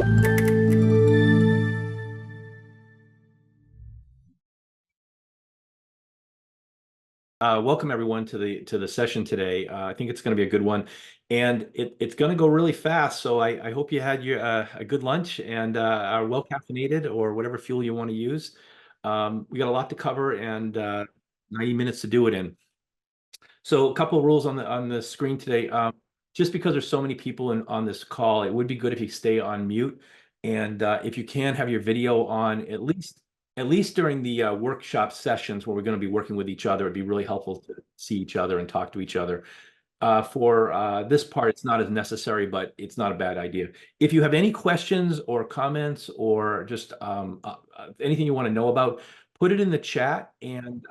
Welcome everyone to the session today. I think it's going to be a good one, and it's going to go really fast. So I hope you had your a good lunch and are well caffeinated or whatever fuel you want to use. We got a lot to cover and 90 minutes to do it in. So a couple of rules on the screen today. Just because there's so many people on this call, it would be good if you stay on mute, and if you can have your video on at least during the workshop sessions where we're going to be working with each other. It'd be really helpful to see each other and talk to each other. For this part, it's not as necessary, but it's not a bad idea. If you have any questions or comments or just anything you want to know about, put it in the chat, and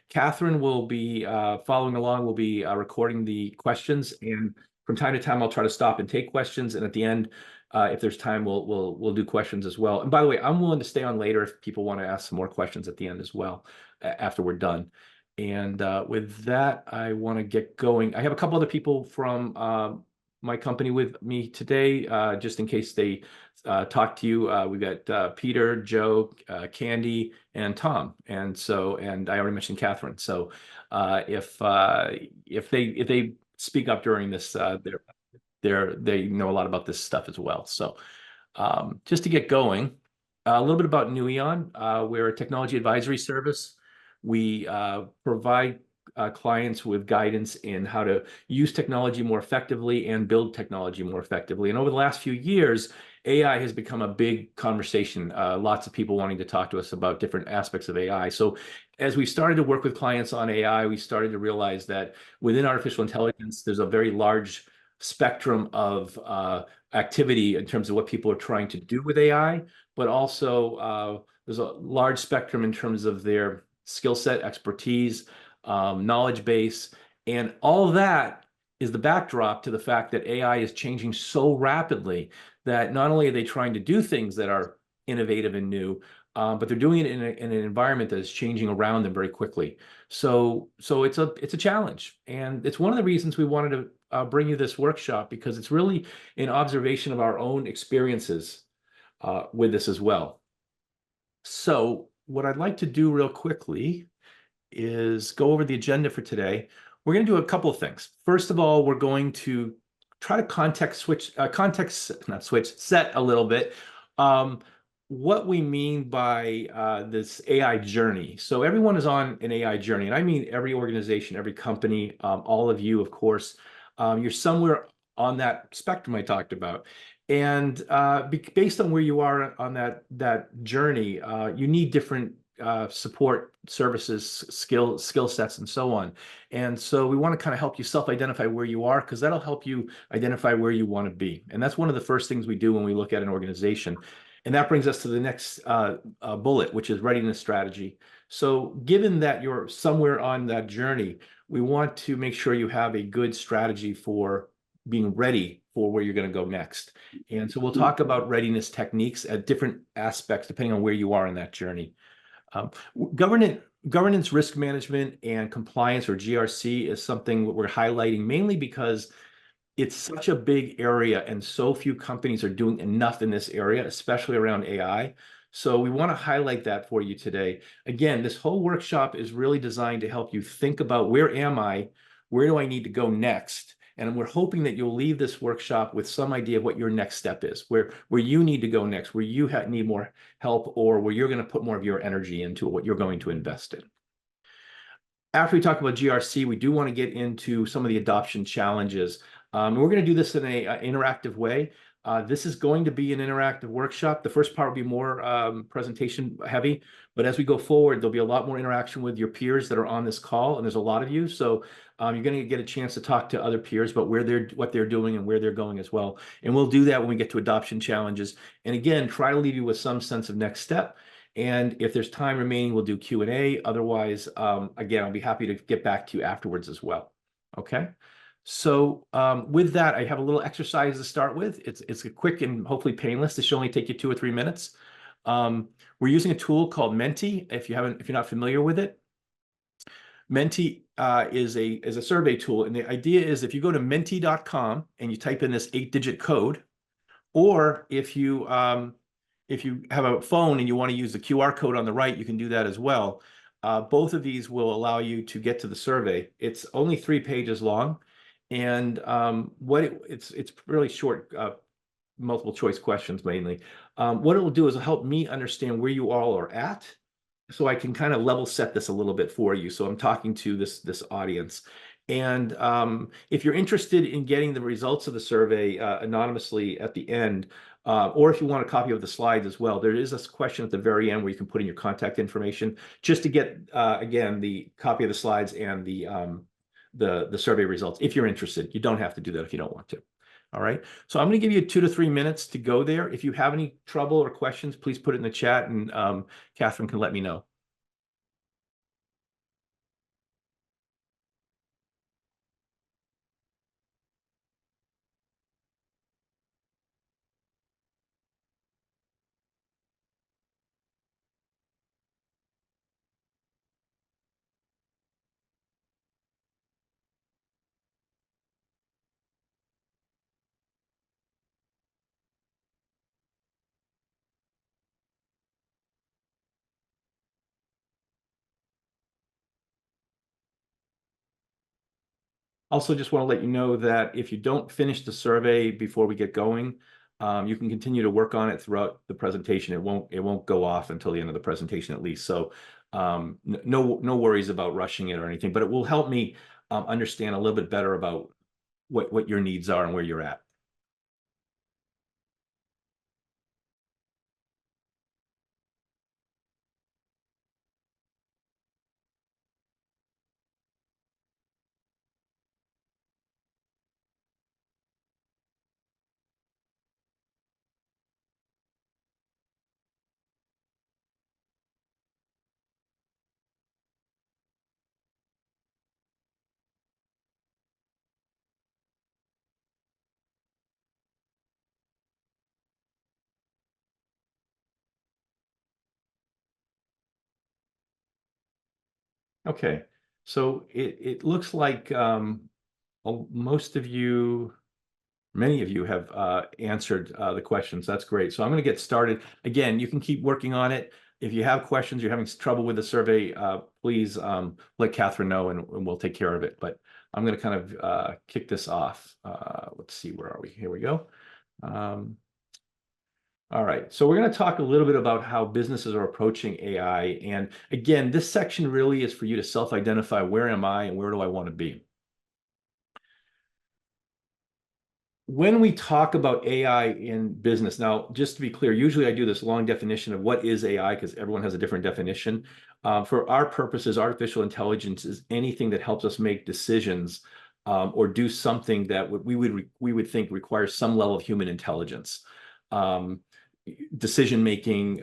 Catherine will be following along. We'll be recording the questions, and from time to time, I'll try to stop and take questions. And at the end, if there's time, we'll do questions as well. And by the way, I'm willing to stay on later if people want to ask some more questions at the end as well after we're done. And with that, I want to get going. I have a couple other people from my company with me today, just in case they talk to you. We've got Peter, Joe, Candy, and Tom. And I already mentioned Catherine. So if they speak up during this, they know a lot about this stuff as well. So just to get going, a little bit about Neueon. We're a technology advisory service. We provide clients with guidance in how to use technology more effectively and build technology more effectively. And over the last few years, AI has become a big conversation. Lots of people wanting to talk to us about different aspects of AI. So as we started to work with clients on AI, we started to realize that within artificial intelligence, there's a very large spectrum of activity in terms of what people are trying to do with AI, but also there's a large spectrum in terms of their skill set, expertise, knowledge base, and all that is the backdrop to the fact that AI is changing so rapidly that not only are they trying to do things that are innovative and new, but they're doing it in an environment that is changing around them very quickly. So it's a challenge, and it's one of the reasons we wanted to bring you this workshop, because it's really an observation of our own experiences with this as well. So what I'd like to do real quickly is go over the agenda for today. We're going to do a couple of things. First of all, we're going to try to set a little bit what we mean by this AI journey. So everyone is on an AI journey, and I mean every organization, every company, all of you, of course. You're somewhere on that spectrum I talked about. And based on where you are on that journey, you need different support services, skill sets, and so on. And so we want to kind of help you self-identify where you are, because that'll help you identify where you want to be. And that's one of the first things we do when we look at an organization. And that brings us to the next bullet, which is readiness strategy. So given that you're somewhere on that journey, we want to make sure you have a good strategy for being ready for where you're going to go next. And so we'll talk about readiness techniques at different aspects, depending on where you are in that journey. Governance, risk management, and compliance, or GRC, is something we're highlighting mainly because it's such a big area and so few companies are doing enough in this area, especially around AI. So we want to highlight that for you today. Again, this whole workshop is really designed to help you think about, where am I? Where do I need to go next? And we're hoping that you'll leave this workshop with some idea of what your next step is, where you need to go next, where you need more help, or where you're going to put more of your energy into what you're going to invest in. After we talk about GRC, we do want to get into some of the adoption challenges. We're going to do this in an interactive way. This is going to be an interactive workshop. The first part will be more presentation heavy, but as we go forward, there'll be a lot more interaction with your peers that are on this call, and there's a lot of you. So you're going to get a chance to talk to other peers about what they're doing and where they're going as well. And we'll do that when we get to adoption challenges. And again, try to leave you with some sense of next step. And if there's time remaining, we'll do Q&A. Otherwise, again, I'll be happy to get back to you afterwards as well. Okay. So with that, I have a little exercise to start with. It's a quick and hopefully painless. This should only take you 2 or 3 minutes. We're using a tool called Menti. If you're not familiar with it, Menti is a survey tool, and the idea is if you go to menti.com and you type in this 8-digit code, Or if you have a phone and you want to use the QR code on the right, you can do that as well. Both of these will allow you to get to the survey. It's only 3 pages long, and it's really short, multiple choice questions mainly. What it'll do is it'll help me understand where you all are at, so I can kind of level set this a little bit for you. So I'm talking to this audience. And if you're interested in getting the results of the survey anonymously at the end, or if you want a copy of the slides as well, there is this question at the very end where you can put in your contact information just to get, again, the copy of the slides and the survey results. If you're interested, you don't have to do that if you don't want to. All right. So I'm going to give you 2 to 3 minutes to go there. If you have any trouble or questions, please put it in the chat, and Catherine can let me know. Also, just want to let you know that if you don't finish the survey before we get going, you can continue to work on it throughout the presentation. It won't go off until the end of the presentation at least. So no worries about rushing it or anything, but it will help me understand a little bit better about what your needs are and where you're at. Okay, so it looks like most of you, many of you have answered the questions. That's great. So I'm going to get started. Again, you can keep working on it. If you have questions, you're having trouble with the survey, please let Catherine know, and we'll take care of it. But I'm going to kind of kick this off. Let's see, where are we? Here we go. All right, so we're going to talk a little bit about how businesses are approaching AI. And again, this section really is for you to self-identify, where am I and where do I want to be? When we talk about AI in business, now, just to be clear, usually I do this long definition of what is AI because everyone has a different definition. For our purposes, artificial intelligence is anything that helps us make decisions or do something that we would think requires some level of human intelligence. Decision making,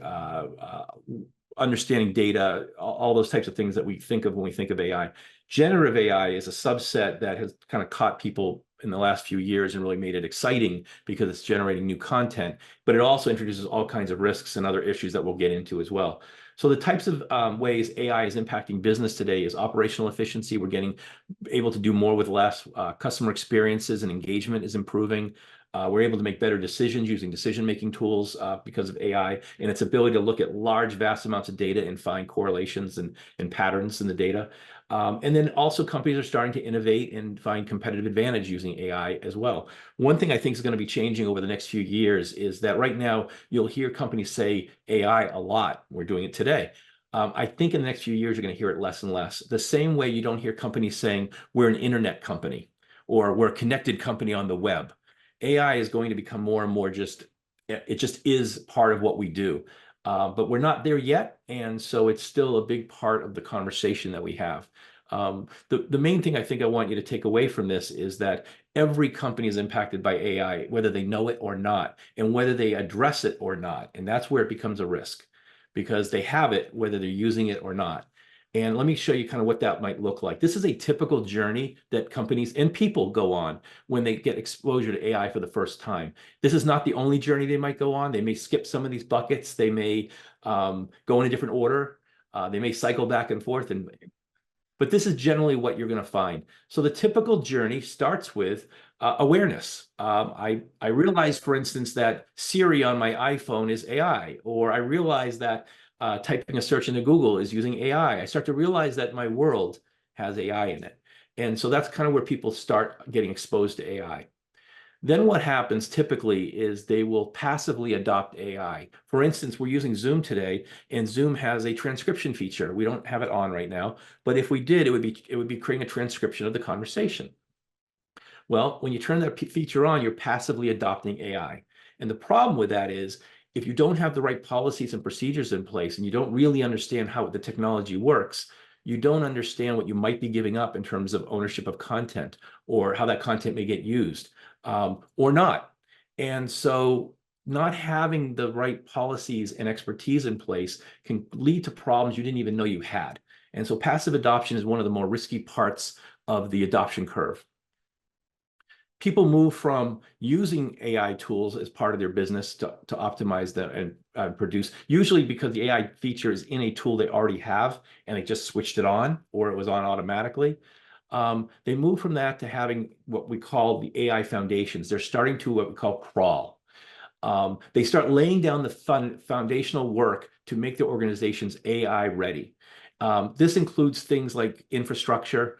understanding data, all those types of things that we think of when we think of AI. Generative AI is a subset that has kind of caught people in the last few years and really made it exciting because it's generating new content, but it also introduces all kinds of risks and other issues that we'll get into as well. So the types of ways AI is impacting business today is operational efficiency. We're getting able to do more with less. Customer experiences and engagement is improving. We're able to make better decisions using decision-making tools because of AI and its ability to look at large, vast amounts of data and find correlations and patterns in the data. And then also companies are starting to innovate and find competitive advantage using AI as well. One thing I think is going to be changing over the next few years is that right now you'll hear companies say AI a lot. We're doing it today. I think in the next few years, you're going to hear it less and less. The same way you don't hear companies saying we're an internet company or we're a connected company on the web. AI is going to become more and more it just is part of what we do. But we're not there yet. And so it's still a big part of the conversation that we have. The main thing I think I want you to take away from this is that every company is impacted by AI, whether they know it or not, and whether they address it or not. And that's where it becomes a risk because they have it, whether they're using it or not. And let me show you kind of what that might look like. This is a typical journey that companies and people go on when they get exposure to AI for the first time. This is not the only journey they might go on. They may skip some of these buckets. They may go in a different order. They may cycle back and forth. But this is generally what you're going to find. So the typical journey starts with Awareness. I realized, for instance, that Siri on my iPhone is AI, or I realized that typing a search into Google is using AI. I start to realize that my world has AI in it. And so that's kind of where people start getting exposed to AI. Then what happens typically is they will passively adopt AI. For instance, we're using Zoom today, and Zoom has a transcription feature. We don't have it on right now, but if we did, it would be creating a transcription of the conversation. Well, when you turn that feature on, you're passively adopting AI. And the problem with that is if you don't have the right policies and procedures in place and you don't really understand how the technology works, you don't understand what you might be giving up in terms of ownership of content or how that content may get used or not. And so not having the right policies and expertise in place can lead to problems you didn't even know you had. And so passive adoption is one of the more risky parts of the adoption curve. People move from using AI tools as part of their business to optimize them and produce, usually because the AI feature is in a tool they already have and they just switched it on or it was on automatically. They move from that to having what we call the AI foundations. They're starting to what we call crawl. They start laying down the foundational work to make their organizations AI ready. This includes things like infrastructure,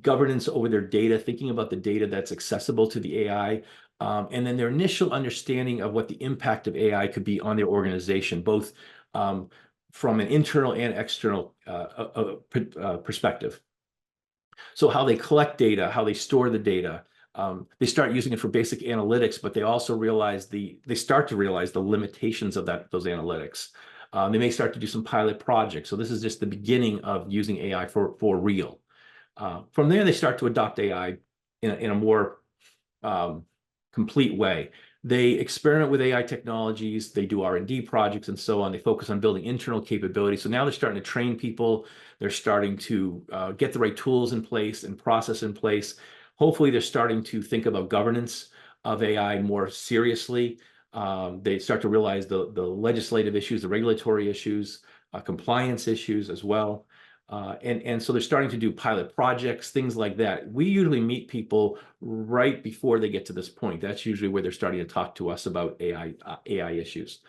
governance over their data, thinking about the data that's accessible to the AI, and then their initial understanding of what the impact of AI could be on their organization, both from an internal and external perspective. So how they collect data, how they store the data. They start using it for basic analytics, but they also start to realize the limitations of those analytics. They may start to do some pilot projects. So this is just the beginning of using AI for real. From there, they start to adopt AI in a more complete way. They experiment with AI technologies, they do R&D projects and so on. They focus on building internal capability. So now they're starting to train people. They're starting to get the right tools in place and process in place. Hopefully, they're starting to think about governance of AI more seriously. They start to realize the legislative issues, the regulatory issues, compliance issues as well. And so they're starting to do pilot projects, things like that. We usually meet people right before they get to this point. That's usually where they're starting to talk to us about AI issues.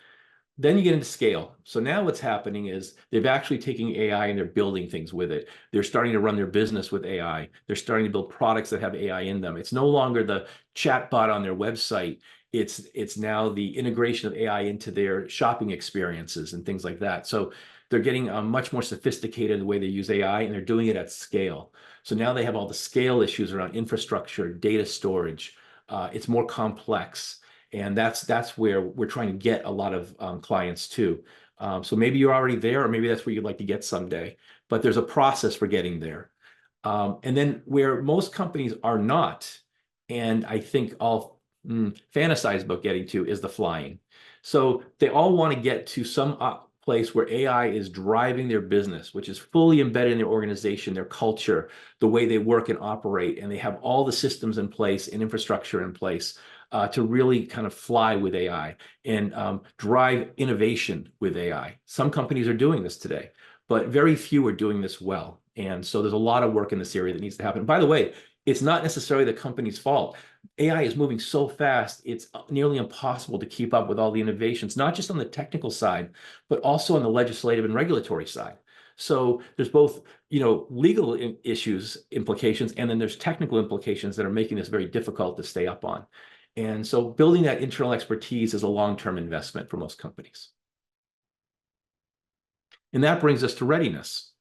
Then you get into scale. So now what's happening is they've actually taken AI and they're building things with it. They're starting to run their business with AI. They're starting to build products that have AI in them. It's no longer the chat bot on their website. It's now the integration of AI into their shopping experiences and things like that. So they're getting much more sophisticated in the way they use AI, and they're doing it at scale. So now they have all the scale issues around infrastructure, data storage. It's more complex. And that's where we're trying to get a lot of clients to. So maybe you're already there, or maybe that's where you'd like to get someday. But there's a process for getting there. And then where most companies are not, and I think I'll fantasize about getting to, is the flying. So they all want to get to some place where AI is driving their business, which is fully embedded in their organization, their culture, the way they work and operate, and they have all the systems in place and infrastructure in place to really kind of fly with AI and drive innovation with AI. Some companies are doing this today, but very few are doing this well. And so there's a lot of work in this area that needs to happen. By the way, it's not necessarily the company's fault. AI is moving so fast, it's nearly impossible to keep up with all the innovations, not just on the technical side, but also on the legislative and regulatory side. So there's both, legal implications, and then there's technical implications that are making this very difficult to stay up on. And so building that internal expertise is a long-term investment for most companies. And that brings us to readiness.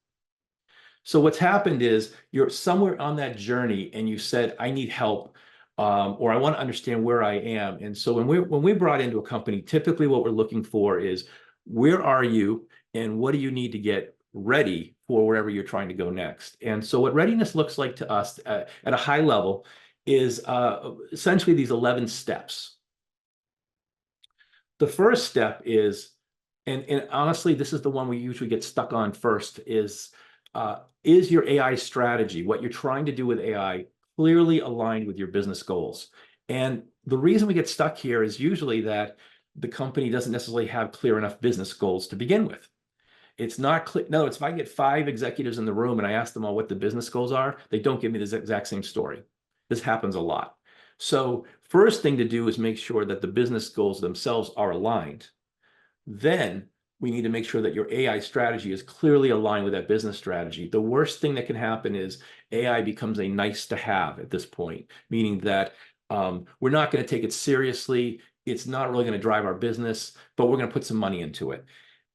So what's happened is you're somewhere on that journey and you said, I need help, or I want to understand where I am. And so when we brought into a company, typically what we're looking for is, where are you and what do you need to get ready for wherever you're trying to go next? And so what readiness looks like to us at a high level is essentially these 11 steps. The first step is, and honestly, this is the one we usually get stuck on first, is your AI strategy, what you're trying to do with AI, clearly aligned with your business goals? And the reason we get stuck here is usually that the company doesn't necessarily have clear enough business goals to begin with. It's not clear. No, if I get 5 executives in the room and I ask them all what the business goals are, they don't give me the exact same story. This happens a lot. So first thing to do is make sure that the business goals themselves are aligned. Then we need to make sure that your AI strategy is clearly aligned with that business strategy. The worst thing that can happen is AI becomes a nice to have at this point, meaning that we're not going to take it seriously. It's not really going to drive our business, but we're going to put some money into it.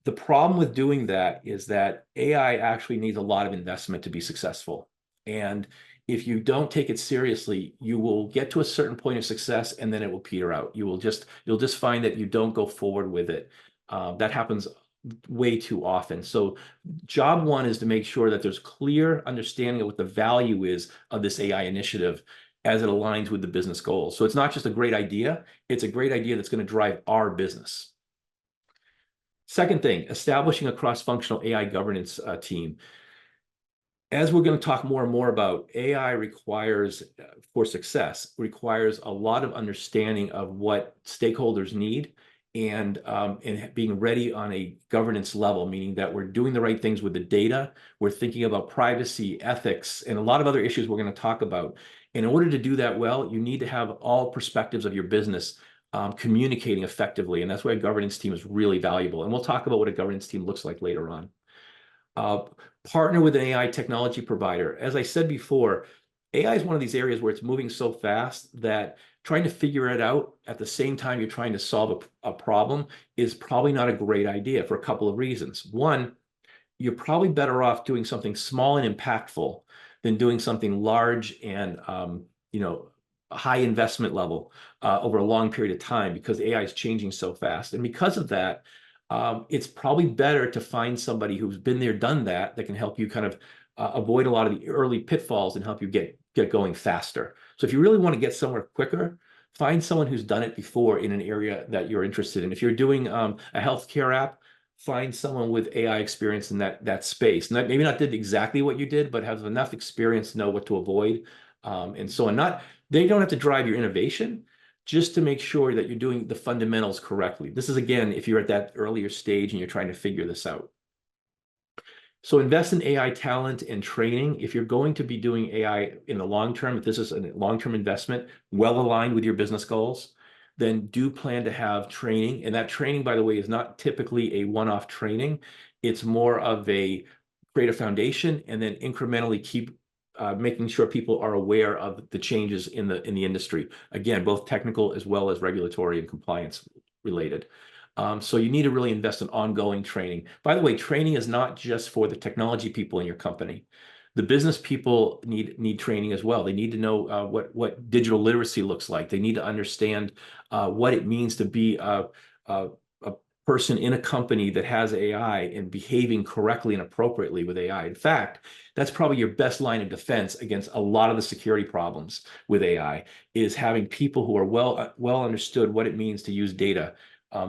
The problem with doing that is that AI actually needs a lot of investment to be successful. And if you don't take it seriously, you will get to a certain point of success and then it will peter out. You'll just find that you don't go forward with it. That happens way too often. So job one is to make sure that there's clear understanding of what the value is of this AI initiative as it aligns with the business goals. So it's not just a great idea, it's a great idea that's going to drive our business. Second thing, establishing a cross-functional AI governance team. As we're going to talk more and more about, AI requires, for success, requires a lot of understanding of what stakeholders need and being ready on a governance level, meaning that we're doing the right things with the data, we're thinking about privacy, ethics, and a lot of other issues we're going to talk about. In order to do that well, you need to have all perspectives of your business communicating effectively, and that's why a governance team is really valuable. And we'll talk about what a governance team looks like later on. Partner with an AI technology provider. As I said before, AI is one of these areas where it's moving so fast that trying to figure it out at the same time you're trying to solve a problem is probably not a great idea for a couple of reasons. One, you're probably better off doing something small and impactful than doing something large and high investment level over a long period of time, because AI is changing so fast. And because of that, it's probably better to find somebody who's been there, done that, that can help you kind of avoid a lot of the early pitfalls and help you get going faster. So if you really want to get somewhere quicker, find someone who's done it before in an area that you're interested in. If you're doing a healthcare app, find someone with AI experience in that space. And that maybe not did exactly what you did, but has enough experience to know what to avoid, and so on. They don't have to drive your innovation, just to make sure that you're doing the fundamentals correctly. This is, again, if you're at that earlier stage and you're trying to figure this out. So invest in AI talent and training. If you're going to be doing AI in the long term, if this is a long-term investment, well aligned with your business goals, then do plan to have training. And that training, by the way, is not typically a one-off training. It's more of a create a foundation and then incrementally keep making sure people are aware of the changes in the industry. Again, both technical as well as regulatory and compliance related. So you need to really invest in ongoing training. By the way, training is not just for the technology people in your company. The business people need training as well. They need to know what digital literacy looks like. They need to understand what it means to be a person in a company that has AI and behaving correctly and appropriately with AI. In fact, that's probably your best line of defense against a lot of the security problems with AI, is having people who are well understood what it means to use data,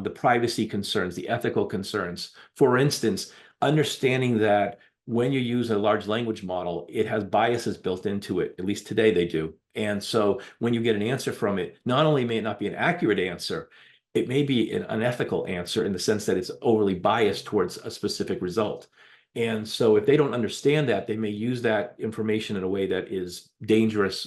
the privacy concerns, the ethical concerns. For instance, understanding that when you use a large language model, it has biases built into it. At least today they do. And so when you get an answer from it, not only may it not be an accurate answer, it may be an unethical answer in the sense that it's overly biased towards a specific result. And so if they don't understand that, they may use that information in a way that is dangerous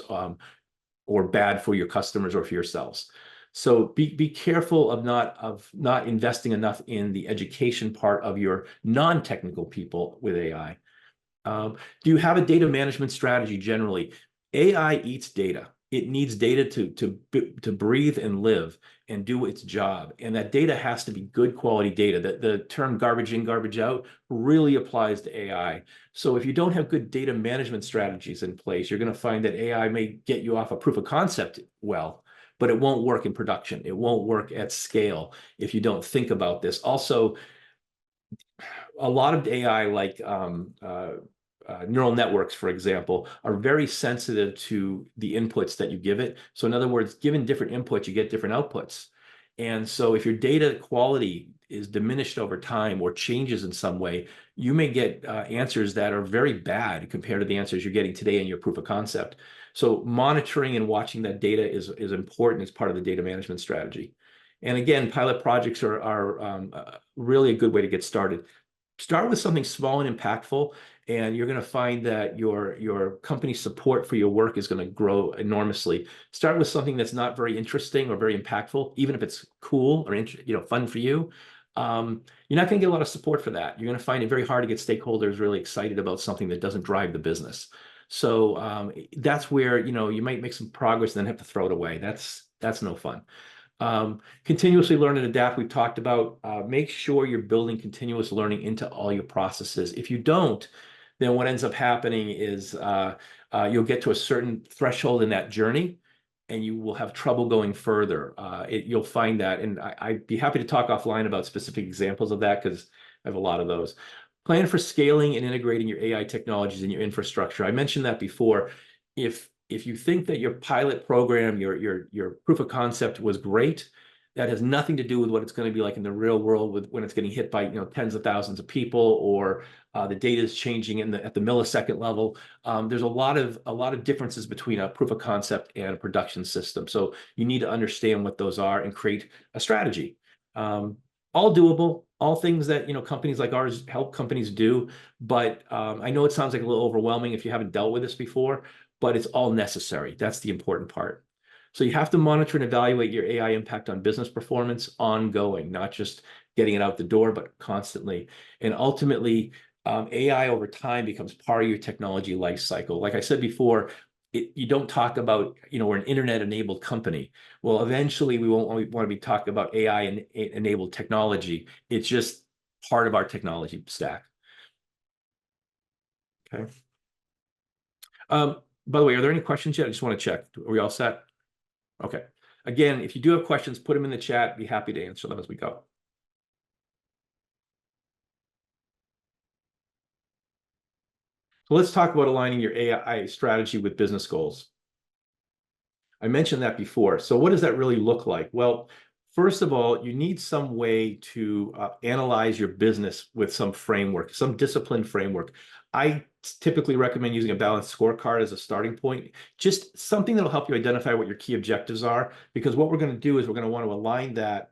or bad for your customers or for yourselves. So be careful of not investing enough in the education part of your non-technical people with AI. Do you have a data management strategy generally? AI eats data. It needs data to breathe and live and do its job. And that data has to be good quality data. The term garbage in, garbage out really applies to AI. So if you don't have good data management strategies in place, you're going to find that AI may get you off a proof of concept well, but it won't work in production. It won't work at scale if you don't think about this. Also, a lot of AI, like neural networks, for example, are very sensitive to the inputs that you give it. So in other words, given different inputs, you get different outputs. And so if your data quality is diminished over time or changes in some way, you may get answers that are very bad compared to the answers you're getting today in your proof of concept. So monitoring and watching that data is important as part of the data management strategy. And again, pilot projects are really a good way to get started. Start with something small and impactful, and you're going to find that your company's support for your work is going to grow enormously. Start with something that's not very interesting or very impactful, even if it's cool or fun for you. You're not going to get a lot of support for that. You're going to find it very hard to get stakeholders really excited about something that doesn't drive the business. So that's where you might make some progress and then have to throw it away. That's no fun. Continuously learn and adapt, we've talked about. Make sure you're building continuous learning into all your processes. If you don't, then what ends up happening is you'll get to a certain threshold in that journey and you will have trouble going further. You'll find that, and I'd be happy to talk offline about specific examples of that because I have a lot of those. Plan for scaling and integrating your AI technologies in your infrastructure. I mentioned that before. If you think that your pilot program, your proof of concept was great, that has nothing to do with what it's going to be like in the real world when it's getting hit by tens of thousands of people, or the data is changing at the millisecond level. There's a lot of differences between a proof of concept and a production system. So you need to understand what those are and create a strategy. All doable, all things that companies like ours help companies do. But I know it sounds like a little overwhelming if you haven't dealt with this before, but it's all necessary. That's the important part. So you have to monitor and evaluate your AI impact on business performance ongoing, not just getting it out the door, but constantly. And ultimately, AI over time becomes part of your technology life cycle. Like I said before, you don't talk about, we're an internet-enabled company. Well, eventually we won't want to be talking about AI-enabled technology. It's just part of our technology stack. Okay. By the way, are there any questions yet? I just want to check. Are we all set? Okay. Again, if you do have questions, put them in the chat. Be happy to answer them as we go. So let's talk about aligning your AI strategy with business goals. I mentioned that before. So what does that really look like? Well, first of all, you need some way to analyze your business with some framework, some disciplined framework. I typically recommend using a balanced scorecard as a starting point, just something that'll help you identify what your key objectives are, because what we're going to do is we're going to want to align that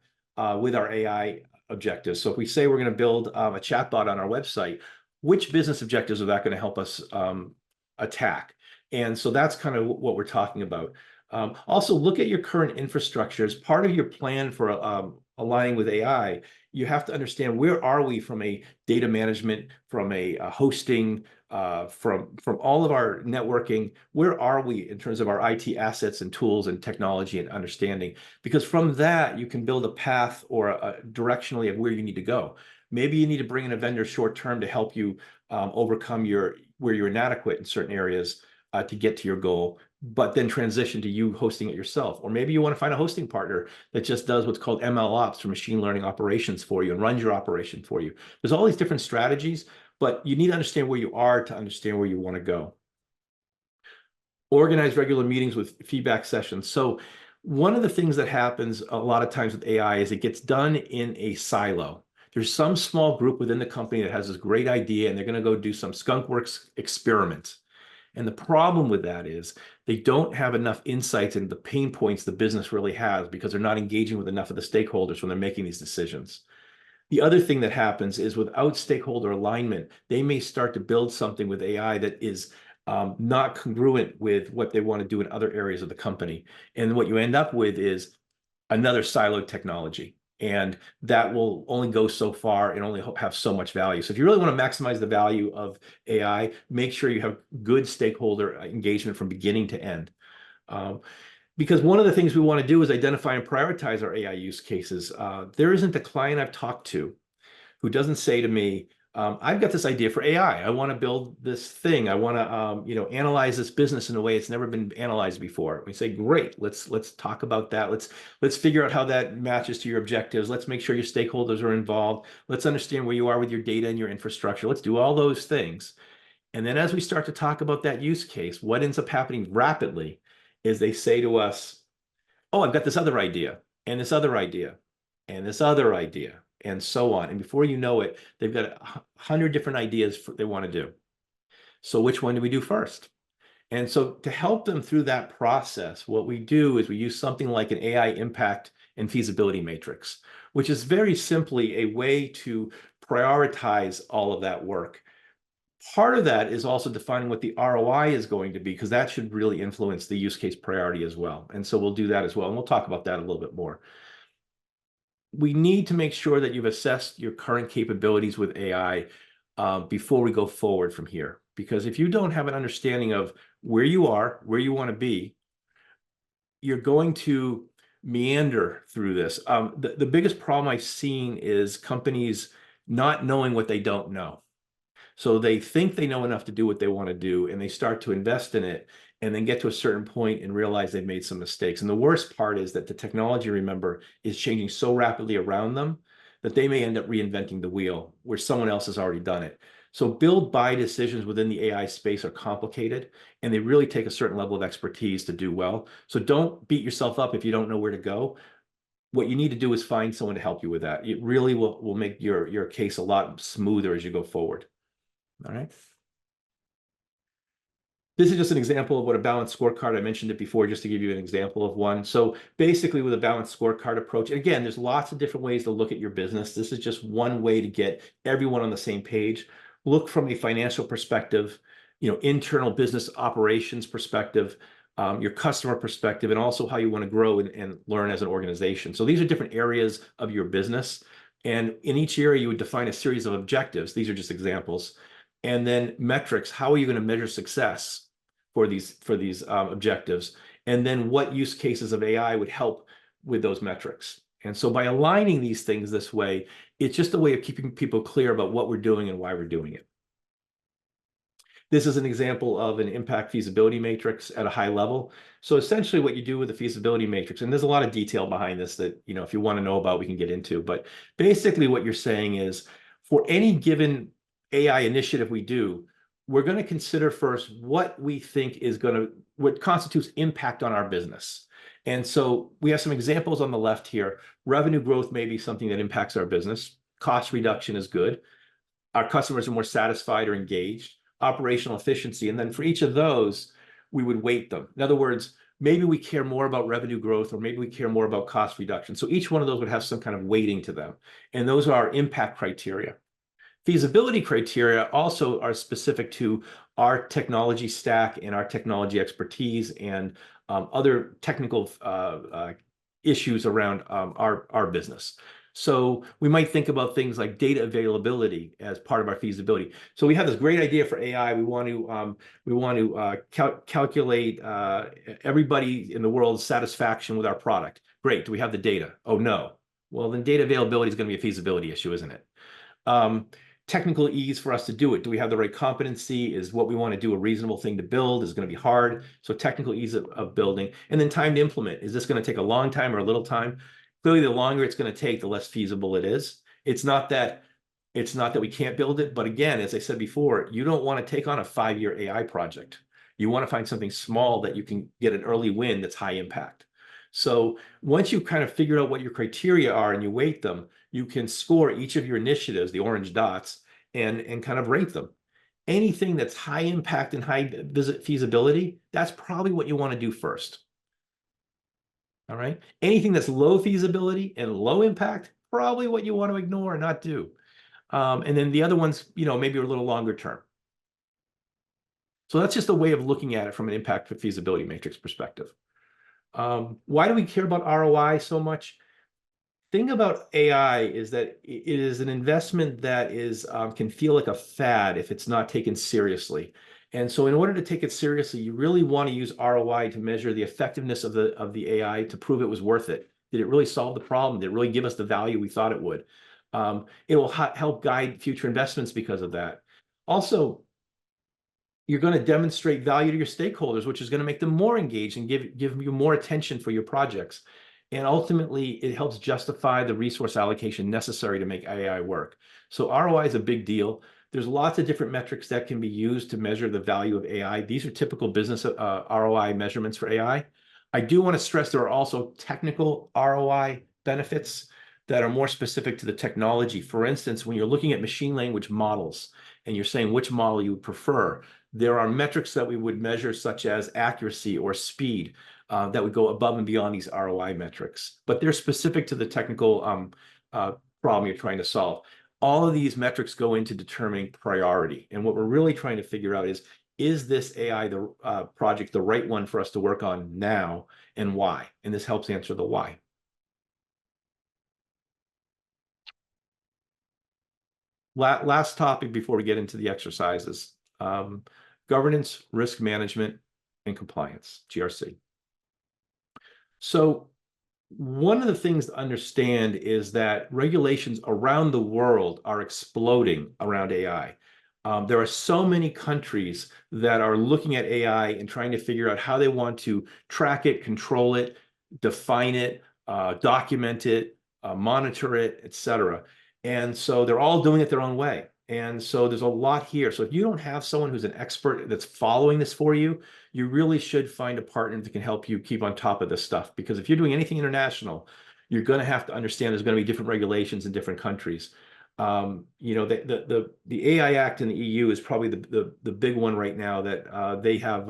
with our AI objectives. So if we say we're going to build a chatbot on our website, which business objectives are that going to help us attack? And so that's kind of what we're talking about. Also, look at your current infrastructure. As part of your plan for aligning with AI, you have to understand where are we from a data management, from a hosting, from all of our networking. Where are we in terms of our IT assets and tools and technology and understanding? Because from that, you can build a path or directionally of where you need to go. Maybe you need to bring in a vendor short term to help you overcome where you're inadequate in certain areas to get to your goal, but then transition to you hosting it yourself. Or maybe you want to find a hosting partner that just does what's called ML ops, or machine learning operations, for you and runs your operation for you. There's all these different strategies, but you need to understand where you are to understand where you want to go. Organize regular meetings with feedback sessions. So one of the things that happens a lot of times with AI is it gets done in a silo. There's some small group within the company that has this great idea and they're going to go do some skunkworks experiment. And the problem with that is they don't have enough insights into the pain points the business really has, because they're not engaging with enough of the stakeholders when they're making these decisions. The other thing that happens is without stakeholder alignment, they may start to build something with AI that is not congruent with what they want to do in other areas of the company. And what you end up with is another siloed technology. And that will only go so far and only have so much value. So if you really want to maximize the value of AI, make sure you have good stakeholder engagement from beginning to end. Because one of the things we want to do is identify and prioritize our AI use cases. There isn't a client I've talked to who doesn't say to me, I've got this idea for AI. I want to build this thing. I want to, analyze this business in a way it's never been analyzed before. We say, great, let's talk about that. Let's figure out how that matches to your objectives. Let's make sure your stakeholders are involved. Let's understand where you are with your data and your infrastructure. Let's do all those things. And then as we start to talk about that use case, what ends up happening rapidly is they say to us, oh, I've got this other idea and this other idea and this other idea, and so on. And before you know it, they've got 100 different ideas they want to do. So which one do we do first? And so to help them through that process, what we do is we use something like an AI impact and feasibility matrix, which is very simply a way to prioritize all of that work. Part of that is also defining what the ROI is going to be, because that should really influence the use case priority as well. And so we'll do that as well. And we'll talk about that a little bit more. We need to make sure that you've assessed your current capabilities with AI before we go forward from here. Because if you don't have an understanding of where you are, where you want to be, you're going to meander through this. The biggest problem I've seen is companies not knowing what they don't know. So they think they know enough to do what they want to do, and they start to invest in it, and then get to a certain point and realize they've made some mistakes. And the worst part is that the technology, remember, is changing so rapidly around them that they may end up reinventing the wheel where someone else has already done it. So build buy decisions within the AI space are complicated, and they really take a certain level of expertise to do well. So don't beat yourself up if you don't know where to go. What you need to do is find someone to help you with that. It really will make your case a lot smoother as you go forward. All right. This is just an example of what a balanced scorecard, I mentioned it before, just to give you an example of one. So basically with a balanced scorecard approach, and again, there's lots of different ways to look at your business. This is just one way to get everyone on the same page. Look from a financial perspective, internal business operations perspective, your customer perspective, and also how you want to grow and learn as an organization. So these are different areas of your business. And in each area, you would define a series of objectives. These are just examples. And then metrics, how are you going to measure success for these objectives? And then what use cases of AI would help with those metrics? And so by aligning these things this way, it's just a way of keeping people clear about what we're doing and why we're doing it. This is an example of an impact feasibility matrix at a high level. So essentially what you do with the feasibility matrix, and there's a lot of detail behind this that, if you want to know about, we can get into, but basically what you're saying is for any given AI initiative we do, we're going to consider first what we think is what constitutes impact on our business. And so we have some examples on the left here. Revenue growth may be something that impacts our business. Cost reduction is good. Our customers are more satisfied or engaged. Operational efficiency. And then for each of those, we would weight them. In other words, maybe we care more about revenue growth, or maybe we care more about cost reduction. So each one of those would have some kind of weighting to them. And those are our impact criteria. Feasibility criteria also are specific to our technology stack and our technology expertise and other technical issues around our business. So we might think about things like data availability as part of our feasibility. So we have this great idea for AI. We want to calculate everybody in the world's satisfaction with our product. Great. Do we have the data? Oh no. Well, then data availability is going to be a feasibility issue, isn't it? Technical ease for us to do it. Do we have the right competency? Is what we want to do a reasonable thing to build? Is it going to be hard? So technical ease of building. And then time to implement. Is this going to take a long time or a little time? Clearly, the longer it's going to take, the less feasible it is. It's not that we can't build it, but again, as I said before, you don't want to take on a 5-year AI project. You want to find something small that you can get an early win that's high impact. So once you kind of figure out what your criteria are and you weight them, you can score each of your initiatives, the orange dots, and kind of rate them. Anything that's high impact and high feasibility, that's probably what you want to do first. All right. Anything that's low feasibility and low impact, probably what you want to ignore and not do. And then the other ones, maybe are a little longer term. So that's just a way of looking at it from an impact feasibility matrix perspective. Why do we care about ROI so much? Thing about AI is that it is an investment that can feel like a fad if it's not taken seriously. And so in order to take it seriously, you really want to use ROI to measure the effectiveness of the AI to prove it was worth it. Did it really solve the problem? Did it really give us the value we thought it would? It will help guide future investments because of that. Also, you're going to demonstrate value to your stakeholders, which is going to make them more engaged and give you more attention for your projects. And ultimately, it helps justify the resource allocation necessary to make AI work. So ROI is a big deal. There's lots of different metrics that can be used to measure the value of AI. These are typical business ROI measurements for AI. I do want to stress there are also technical ROI benefits that are more specific to the technology. For instance, when you're looking at machine language models and you're saying which model you would prefer, there are metrics that we would measure, such as accuracy or speed, that would go above and beyond these ROI metrics. But they're specific to the technical problem you're trying to solve. All of these metrics go into determining priority. And what we're really trying to figure out is this AI project the right one for us to work on now, and why? And this helps answer the why. Last topic before we get into the exercises, governance, risk management, and compliance, GRC. So one of the things to understand is that regulations around the world are exploding around AI. There are so many countries that are looking at AI and trying to figure out how they want to track it, control it, define it, document it, monitor it, etc. And so they're all doing it their own way. And so there's a lot here. So if you don't have someone who's an expert that's following this for you, you really should find a partner that can help you keep on top of this stuff. Because if you're doing anything international, you're going to have to understand there's going to be different regulations in different countries. You know, the AI Act in the EU is probably the big one right now that they have.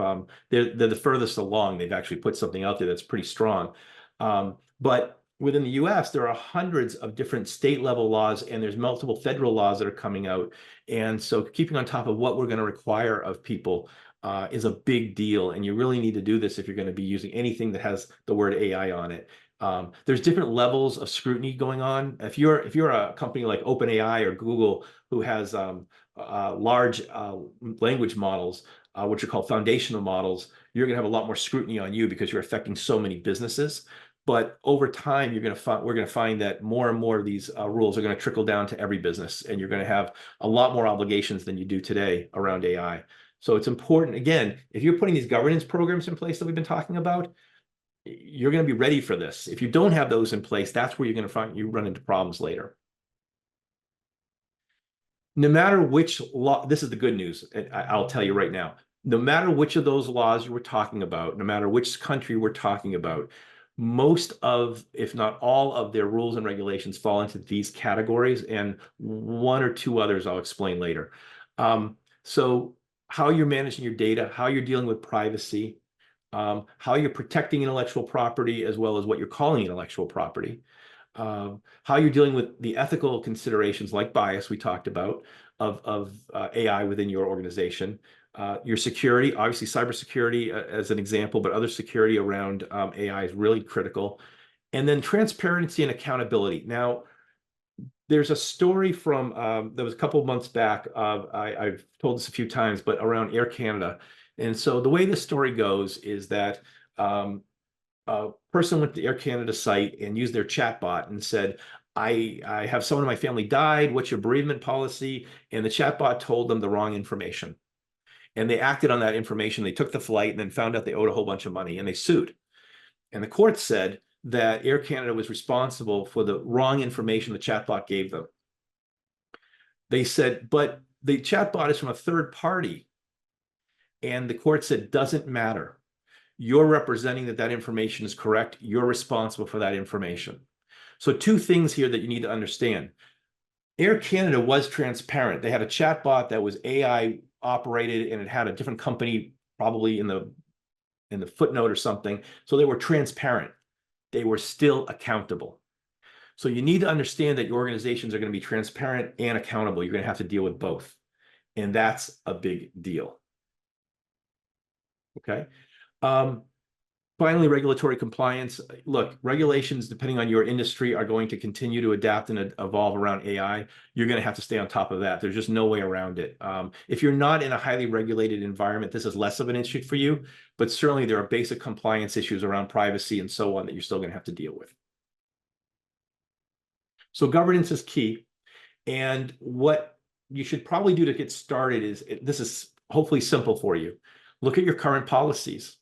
They're the furthest along. They've actually put something out there that's pretty strong. But within the US, there are hundreds of different state level laws, and there's multiple federal laws that are coming out. And so keeping on top of what we're going to require of people is a big deal. And you really need to do this if you're going to be using anything that has the word AI on it. There's different levels of scrutiny going on. If you're a company like OpenAI or Google who has large language models, which are called foundational models, you're going to have a lot more scrutiny on you because you're affecting so many businesses. But over time, we're going to find that more and more of these rules are going to trickle down to every business, and you're going to have a lot more obligations than you do today around AI. So it's important, again, if you're putting these governance programs in place that we've been talking about, you're going to be ready for this. If you don't have those in place, that's where you're going to find you run into problems later. No matter which law, this is the good news, I'll tell you right now, no matter which of those laws you were talking about, no matter which country we're talking about, most of, if not all of their rules and regulations fall into these categories, and one or two others I'll explain later. So how you're managing your data, how you're dealing with privacy, how you're protecting intellectual property, as well as what you're calling intellectual property, how you're dealing with the ethical considerations like bias we talked about of AI within your organization, your security, obviously cybersecurity as an example, but other security around AI is really critical. And then transparency and accountability. Now, there's a story from that was a couple of months back. I've told this a few times, but around Air Canada. And so the way this story goes is that a person went to the Air Canada site and used their chatbot and said, I have someone in my family died. What's your bereavement policy? And the chatbot told them the wrong information. And they acted on that information. They took the flight and then found out they owed a whole bunch of money, and they sued. And the court said that Air Canada was responsible for the wrong information the chatbot gave them. They said, but the chatbot is from a third party. And the court said, doesn't matter. You're representing that information is correct. You're responsible for that information. So two things here that you need to understand. Air Canada was transparent. They had a chatbot that was AI operated, and it had a different company probably in the footnote or something. So they were transparent. They were still accountable. So you need to understand that your organizations are going to be transparent and accountable. You're going to have to deal with both. And that's a big deal. Okay. Finally, regulatory compliance. Look, regulations, depending on your industry, are going to continue to adapt and evolve around AI. You're going to have to stay on top of that. There's just no way around it. If you're not in a highly regulated environment, this is less of an issue for you, but certainly there are basic compliance issues around privacy and so on that you're still going to have to deal with. So governance is key. And what you should probably do to get started is, this is hopefully simple for you. Look at your current policies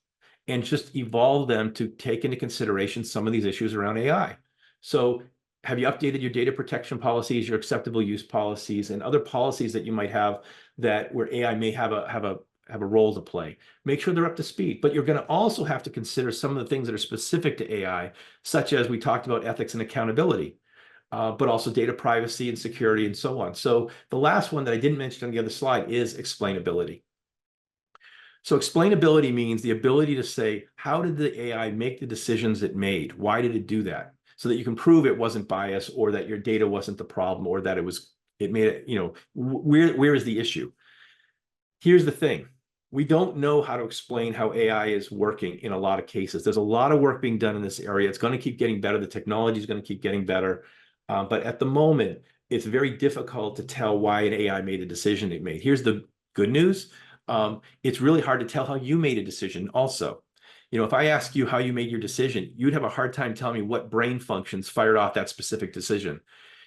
and just evolve them to take into consideration some of these issues around AI. So have you updated your data protection policies, your acceptable use policies, and other policies that you might have that where AI may have a role to play? Make sure they're up to speed. But you're going to also have to consider some of the things that are specific to AI, such as we talked about ethics and accountability, but also data privacy and security and so on. So the last one that I didn't mention on the other slide is explainability. So explainability means the ability to say, how did the AI make the decisions it made? Why did it do that? So that you can prove it wasn't biased, or that your data wasn't the problem, or that it was It made it, where is the issue? Here's the thing. We don't know how to explain how AI is working in a lot of cases. There's a lot of work being done in this area. It's going to keep getting better. The technology is going to keep getting better. But at the moment, it's very difficult to tell why an AI made the decision it made. Here's the good news. It's really hard to tell how you made a decision also. If I ask you how you made your decision, you'd have a hard time telling me what brain functions fired off that specific decision.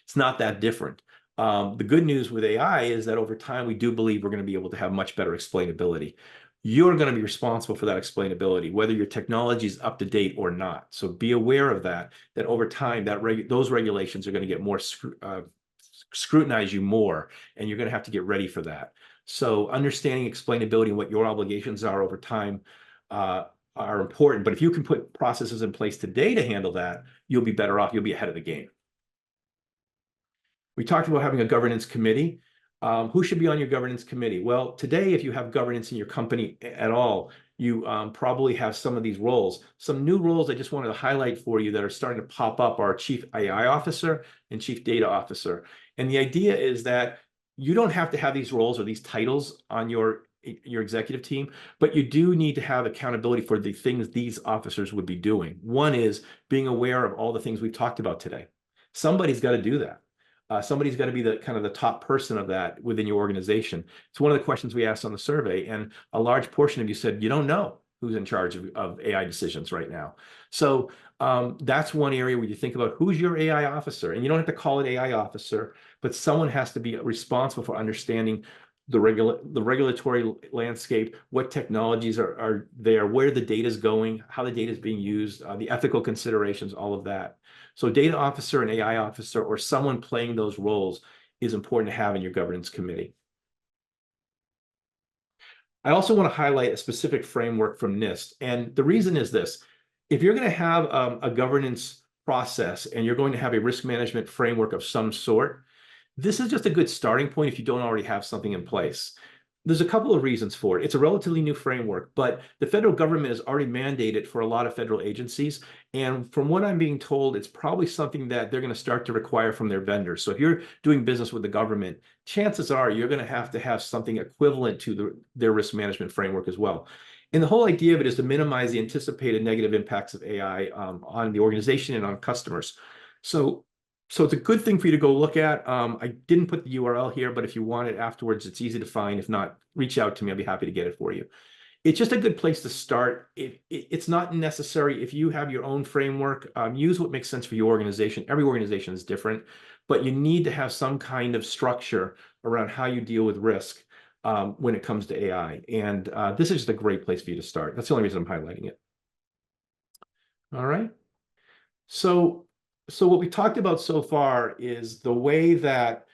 It's not that different. The good news with AI is that over time, we do believe we're going to be able to have much better explainability. You're going to be responsible for that explainability, whether your technology is up to date or not. So be aware of that over time, those regulations are going to get more scrutinize you more, and you're going to have to get ready for that. So understanding explainability and what your obligations are over time are important. But if you can put processes in place today to handle that, you'll be better off. You'll be ahead of the game. We talked about having a governance committee. Who should be on your governance committee? Well, today, if you have governance in your company at all, you probably have some of these roles. Some new roles I just wanted to highlight for you that are starting to pop up are Chief AI Officer and Chief Data Officer. And the idea is that you don't have to have these roles or these titles on your executive team, but you do need to have accountability for the things these officers would be doing. One is being aware of all the things we've talked about today. Somebody's got to do that. Somebody's got to be the kind of the top person of that within your organization. It's one of the questions we asked on the survey, and a large portion of you said you don't know who's in charge of AI decisions right now. So that's one area where you think about who's your AI officer, and you don't have to call it AI officer, but someone has to be responsible for understanding the regulatory landscape, what technologies are there, where the data is going, how the data is being used, the ethical considerations, all of that. So data officer and AI officer, or someone playing those roles, is important to have in your governance committee. I also want to highlight a specific framework from NIST. And the reason is this: if you're going to have a governance process and you're going to have a risk management framework of some sort, this is just a good starting point if you don't already have something in place. There's a couple of reasons for it. It's a relatively new framework, but the federal government has already mandated for a lot of federal agencies. And from what I'm being told, it's probably something that they're going to start to require from their vendors. So if you're doing business with the government, chances are you're going to have something equivalent to their risk management framework as well. And the whole idea of it is to minimize the anticipated negative impacts of AI on the organization and on customers. So it's a good thing for you to go look at. I didn't put the URL here, but if you want it afterwards, it's easy to find. If not, reach out to me. I'll be happy to get it for you. It's just a good place to start. It's not necessary. If you have your own framework, use what makes sense for your organization. Every organization is different, but you need to have some kind of structure around how you deal with risk when it comes to AI. And this is just a great place for you to start. That's the only reason I'm highlighting it. All right. So what we talked about so far is the way that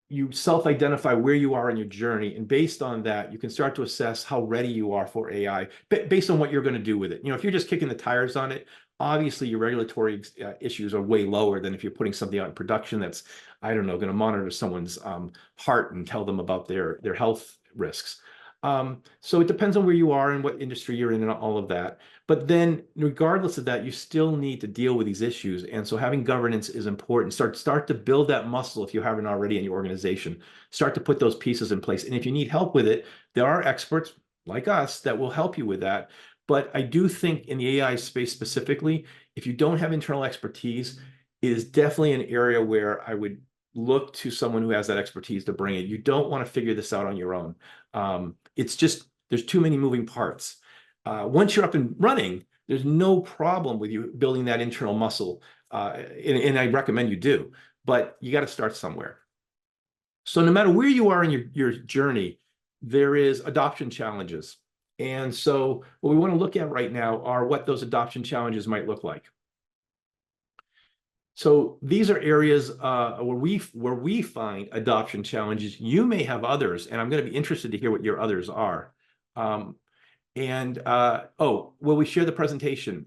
you self-identify where you are in your journey, and based on that, you can start to assess how ready you are for AI based on what you're going to do with it. If you're just kicking the tires on it, obviously your regulatory issues are way lower than if you're putting something out in production that's, I don't know, going to monitor someone's heart and tell them about their health risks. So it depends on where you are and what industry you're in and all of that. But then regardless of that, you still need to deal with these issues. And so having governance is important. Start to build that muscle if you haven't already in your organization. Start to put those pieces in place. And if you need help with it, there are experts like us that will help you with that. But I do think in the AI space specifically, if you don't have internal expertise, it is definitely an area where I would look to someone who has that expertise to bring it. You don't want to figure this out on your own. It's just, there's too many moving parts. Once you're up and running, there's no problem with you building that internal muscle. And I recommend you do, but you got to start somewhere. So no matter where you are in your journey, there is adoption challenges. And so what we want to look at right now are what those adoption challenges might look like. So these are areas where we find adoption challenges. You may have others, and I'm going to be interested to hear what your others are. Will we share the presentation?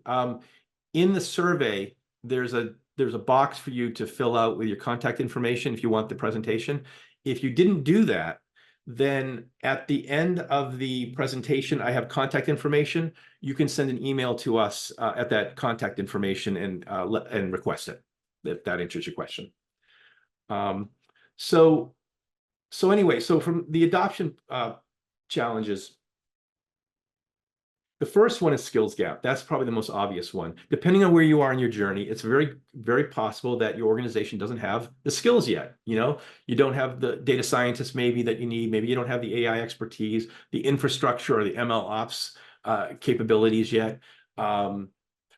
In the survey, there's a box for you to fill out with your contact information if you want the presentation. If you didn't do that, then at the end of the presentation, I have contact information. You can send an email to us at that contact information and request it, if that answers your question. Um, so so anyway, so from the adoption challenges, the first one is skills gap. That's probably the most obvious one. Depending on where you are in your journey, it's very, very possible that your organization doesn't have the skills yet. You don't have the data scientists maybe that you need. Maybe you don't have the AI expertise, the infrastructure or the ML ops capabilities yet. Um,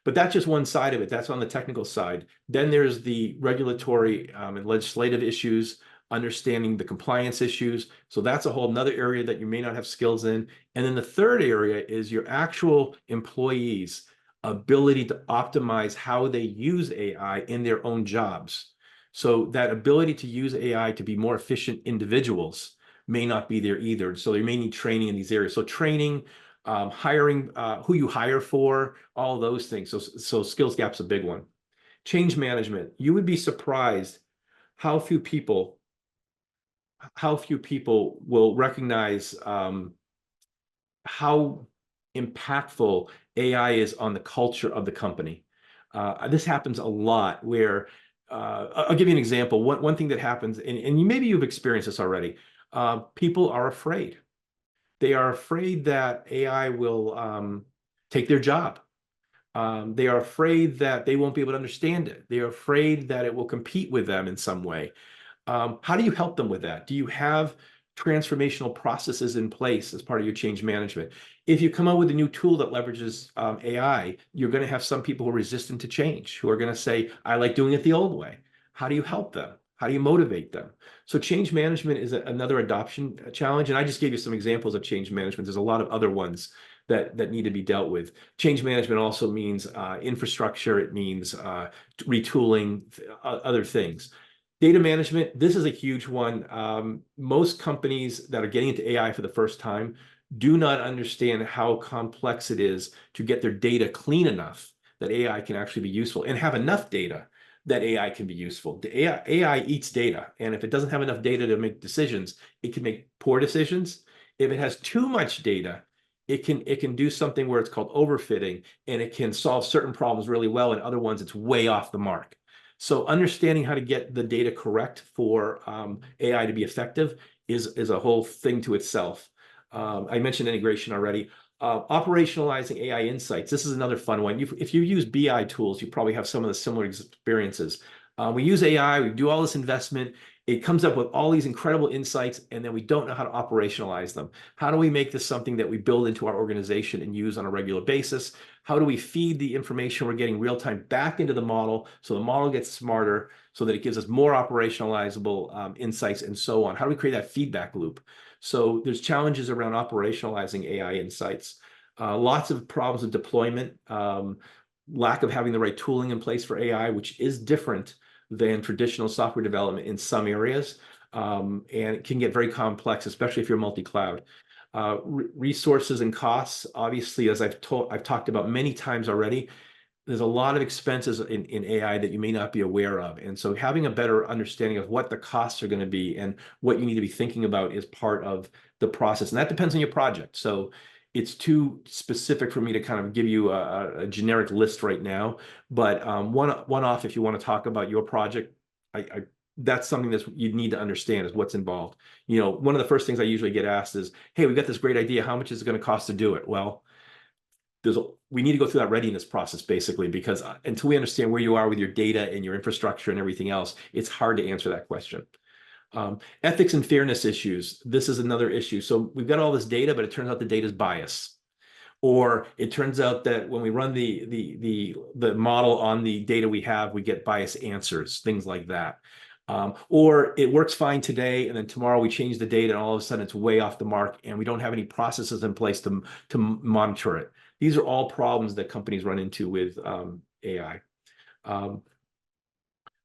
but that's just one side of it. That's on the technical side. Then there's the regulatory and legislative issues, understanding the compliance issues. So that's a whole nother area that you may not have skills in. And then the third area is your actual employees' ability to optimize how they use AI in their own jobs. So that ability to use AI to be more efficient individuals may not be there either. So they may need training in these areas. So training, hiring, who you hire for, all those things. So skills gap's a big one. Change management. You would be surprised how few people will recognize how impactful AI is on the culture of the company. This happens a lot where I'll give you an example. One thing that happens, and maybe you've experienced this already, people are afraid. They are afraid that AI will take their job. They are afraid that they won't be able to understand it. They are afraid that it will compete with them in some way. How do you help them with that? Do you have transformational processes in place as part of your change management? If you come out with a new tool that leverages AI, you're going to have some people who are resistant to change, who are going to say, I like doing it the old way. How do you help them? How do you motivate them? So change management is another adoption challenge. And I just gave you some examples of change management. There's a lot of other ones that need to be dealt with. Change management also means infrastructure. It means retooling, other things. Data management, this is a huge one. Most companies that are getting into AI for the first time do not understand how complex it is to get their data clean enough that AI can actually be useful and have enough data that AI can be useful. The AI eats data, and if it doesn't have enough data to make decisions, it can make poor decisions. If it has too much data, it can do something where it's called overfitting, and it can solve certain problems really well, and other ones it's way off the mark. So understanding how to get the data correct for AI to be effective is a whole thing to itself. I mentioned integration already. Operationalizing AI insights. This is another fun one. If you use BI tools, you probably have some of the similar experiences. We use AI, we do all this investment. It comes up with all these incredible insights, and then we don't know how to operationalize them. How do we make this something that we build into our organization and use on a regular basis? How do we feed the information we're getting real time back into the model so the model gets smarter so that it gives us more operationalizable insights and so on? How do we create that feedback loop? So there's challenges around operationalizing AI insights. Lots of problems with deployment, lack of having the right tooling in place for AI, which is different than traditional software development in some areas, and it can get very complex, especially if you're multi-cloud. Resources and costs, obviously, as I've talked about many times already, there's a lot of expenses in AI that you may not be aware of. And so having a better understanding of what the costs are going to be and what you need to be thinking about is part of the process. And that depends on your project. So it's too specific for me to kind of give you a generic list right now. But one off, if you want to talk about your project, that's something that you need to understand is what's involved. One of the first things I usually get asked is, hey, we've got this great idea. How much is it going to cost to do it? Well, we need to go through that readiness process basically, because until we understand where you are with your data and your infrastructure and everything else, it's hard to answer that question. Ethics and fairness issues. This is another issue. So we've got all this data, but it turns out the data is biased. Or it turns out that when we run the model on the data we have, we get biased answers, things like that. Or it works fine today, and then tomorrow we change the data, and all of a sudden it's way off the mark, and we don't have any processes in place to monitor it. These are all problems that companies run into with AI.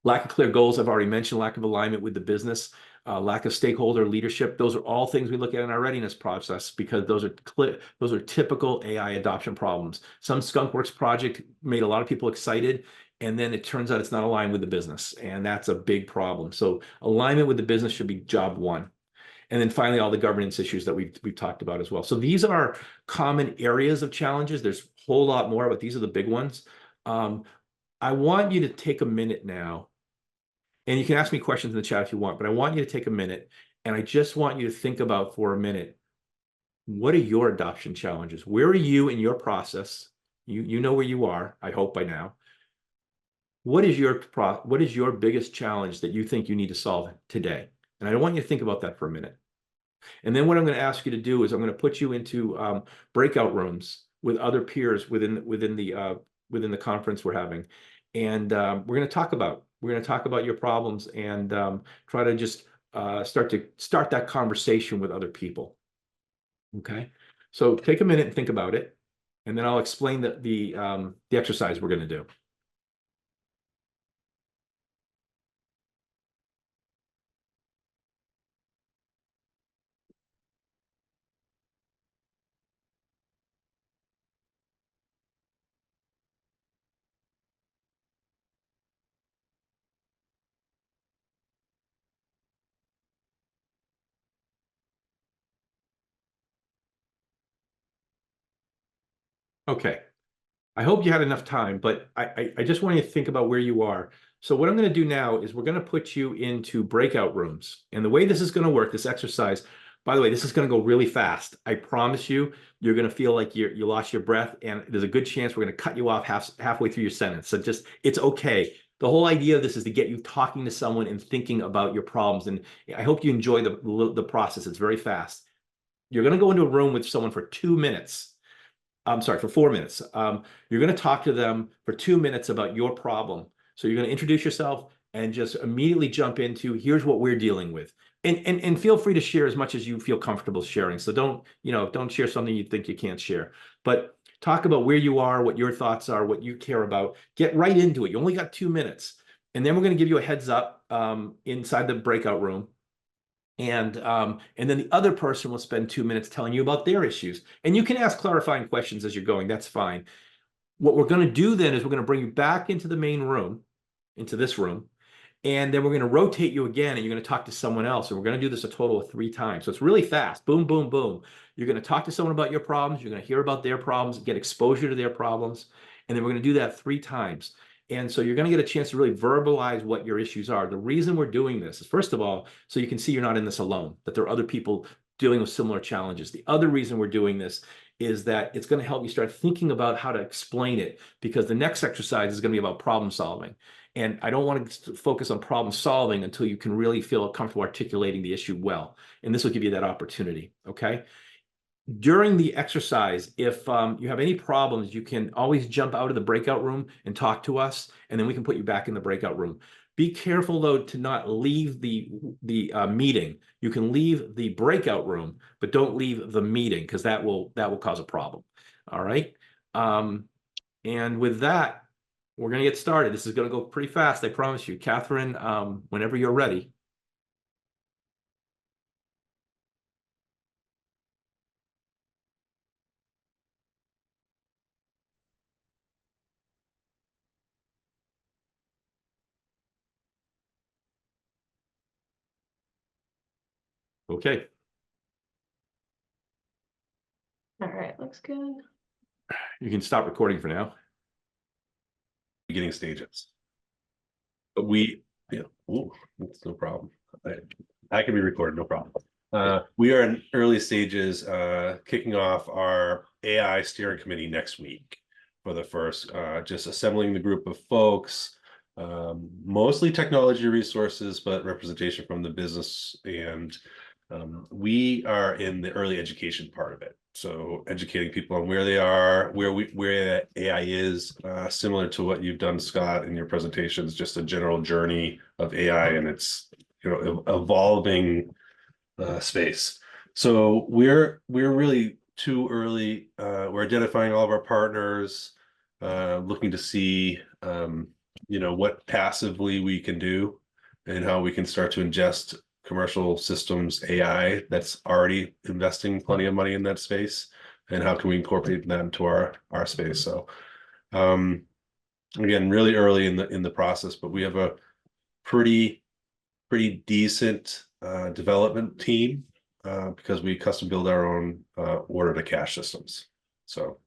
Lack of clear goals, I've already mentioned, lack of alignment with the business, lack of stakeholder leadership. Those are all things we look at in our readiness process because those are typical AI adoption problems. Some skunkworks project made a lot of people excited, and then it turns out it's not aligned with the business, and that's a big problem. So alignment with the business should be job one. And then finally, all the governance issues that we've talked about as well. So these are common areas of challenges. There's a whole lot more, but these are the big ones. I want you to take a minute now And you can ask me questions in the chat if you want, but I want you to take a minute, and I just want you to think about for a minute, what are your adoption challenges? Where are you in your process? You know where you are, I hope by now. What is your biggest challenge that you think you need to solve today? And I want you to think about that for a minute. And then what I'm going to ask you to do is I'm going to put you into breakout rooms with other peers within the conference we're having, and we're going to talk about your problems and try to just start that conversation with other people. Okay, so take a minute and think about it, and then I'll explain the exercise we're going to do. Okay. I hope you had enough time, but I just want you to think about where you are. So what I'm going to do now is we're going to put you into breakout rooms. And the way this is going to work, this exercise, by the way, this is going to go really fast. I promise you, you're going to feel like you lost your breath, and there's a good chance we're going to cut you off halfway through your sentence. So just, it's okay. The whole idea of this is to get you talking to someone and thinking about your problems. And I hope you enjoy the process. It's very fast. You're going to go into a room with someone for 2 minutes. I'm sorry, for 4 minutes. You're going to talk to them for 2 minutes about your problem. So you're going to introduce yourself and just immediately jump into, here's what we're dealing with. And feel free to share as much as you feel comfortable sharing. So don't share something you think you can't share. But talk about where you are, what your thoughts are, what you care about. Get right into it. You only got 2 minutes. And then we're going to give you a heads up inside the breakout room. And then the other person will spend 2 minutes telling you about their issues. And you can ask clarifying questions as you're going. That's fine. What we're going to do then is we're going to bring you back into the main room, into this room. And then we're going to rotate you again, and you're going to talk to someone else. And we're going to do this a total of 3 times. So it's really fast. Boom, boom, boom. You're going to talk to someone about your problems. You're going to hear about their problems, get exposure to their problems. And then we're going to do that 3 times. And so you're going to get a chance to really verbalize what your issues are. The reason we're doing this is, first of all, so you can see you're not in this alone, that there are other people dealing with similar challenges. The other reason we're doing this is that it's going to help you start thinking about how to explain it, because the next exercise is going to be about problem solving. And I don't want to focus on problem solving until you can really feel comfortable articulating the issue well. And this will give you that opportunity, okay? During the exercise, if you have any problems, you can always jump out of the breakout room and talk to us, and then we can put you back in the breakout room. Be careful, though, to not leave the meeting. You can leave the breakout room, but don't leave the meeting, because that will cause a problem. All right. And with that, we're going to get started. This is going to go pretty fast, I promise you. Catherine, whenever you're ready. Okay. All right, looks good. You can stop recording for now. Beginning stages. But that's no problem. I can be recorded, no problem. We are in early stages, kicking off our AI steering committee next week for the first, just assembling the group of folks, mostly technology resources, but representation from the business. And we are in the early education part of it. So educating people on where they are, where AI is, similar to what you've done, Scott, in your presentations, just a general journey of AI and its evolving space. So we're really too early. We're identifying all of our partners, looking to see what passively we can do and how we can start to ingest commercial systems AI that's already investing plenty of money in that space, and how can we incorporate that into our space. So again, really early in the process, but we have a pretty decent development team because we custom build our own order to cash systems. So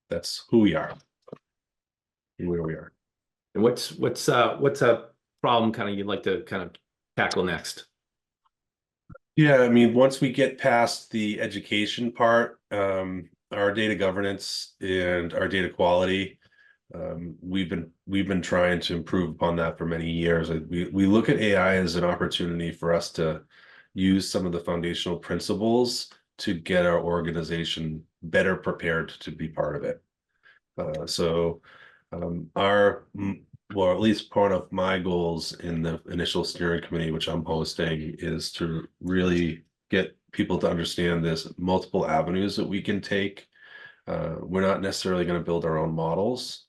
that's who we are and where we are. And what's a problem kind of you'd like to kind of tackle next? Yeah, I mean, once we get past the education part, our data governance and our data quality, we've been trying to improve upon that for many years. We look at AI as an opportunity for us to use some of the foundational principles to get our organization better prepared to be part of it. So well, at least part of my goals in the initial steering committee, which I'm hosting, is to really get people to understand there's multiple avenues that we can take. We're not necessarily going to build our own models,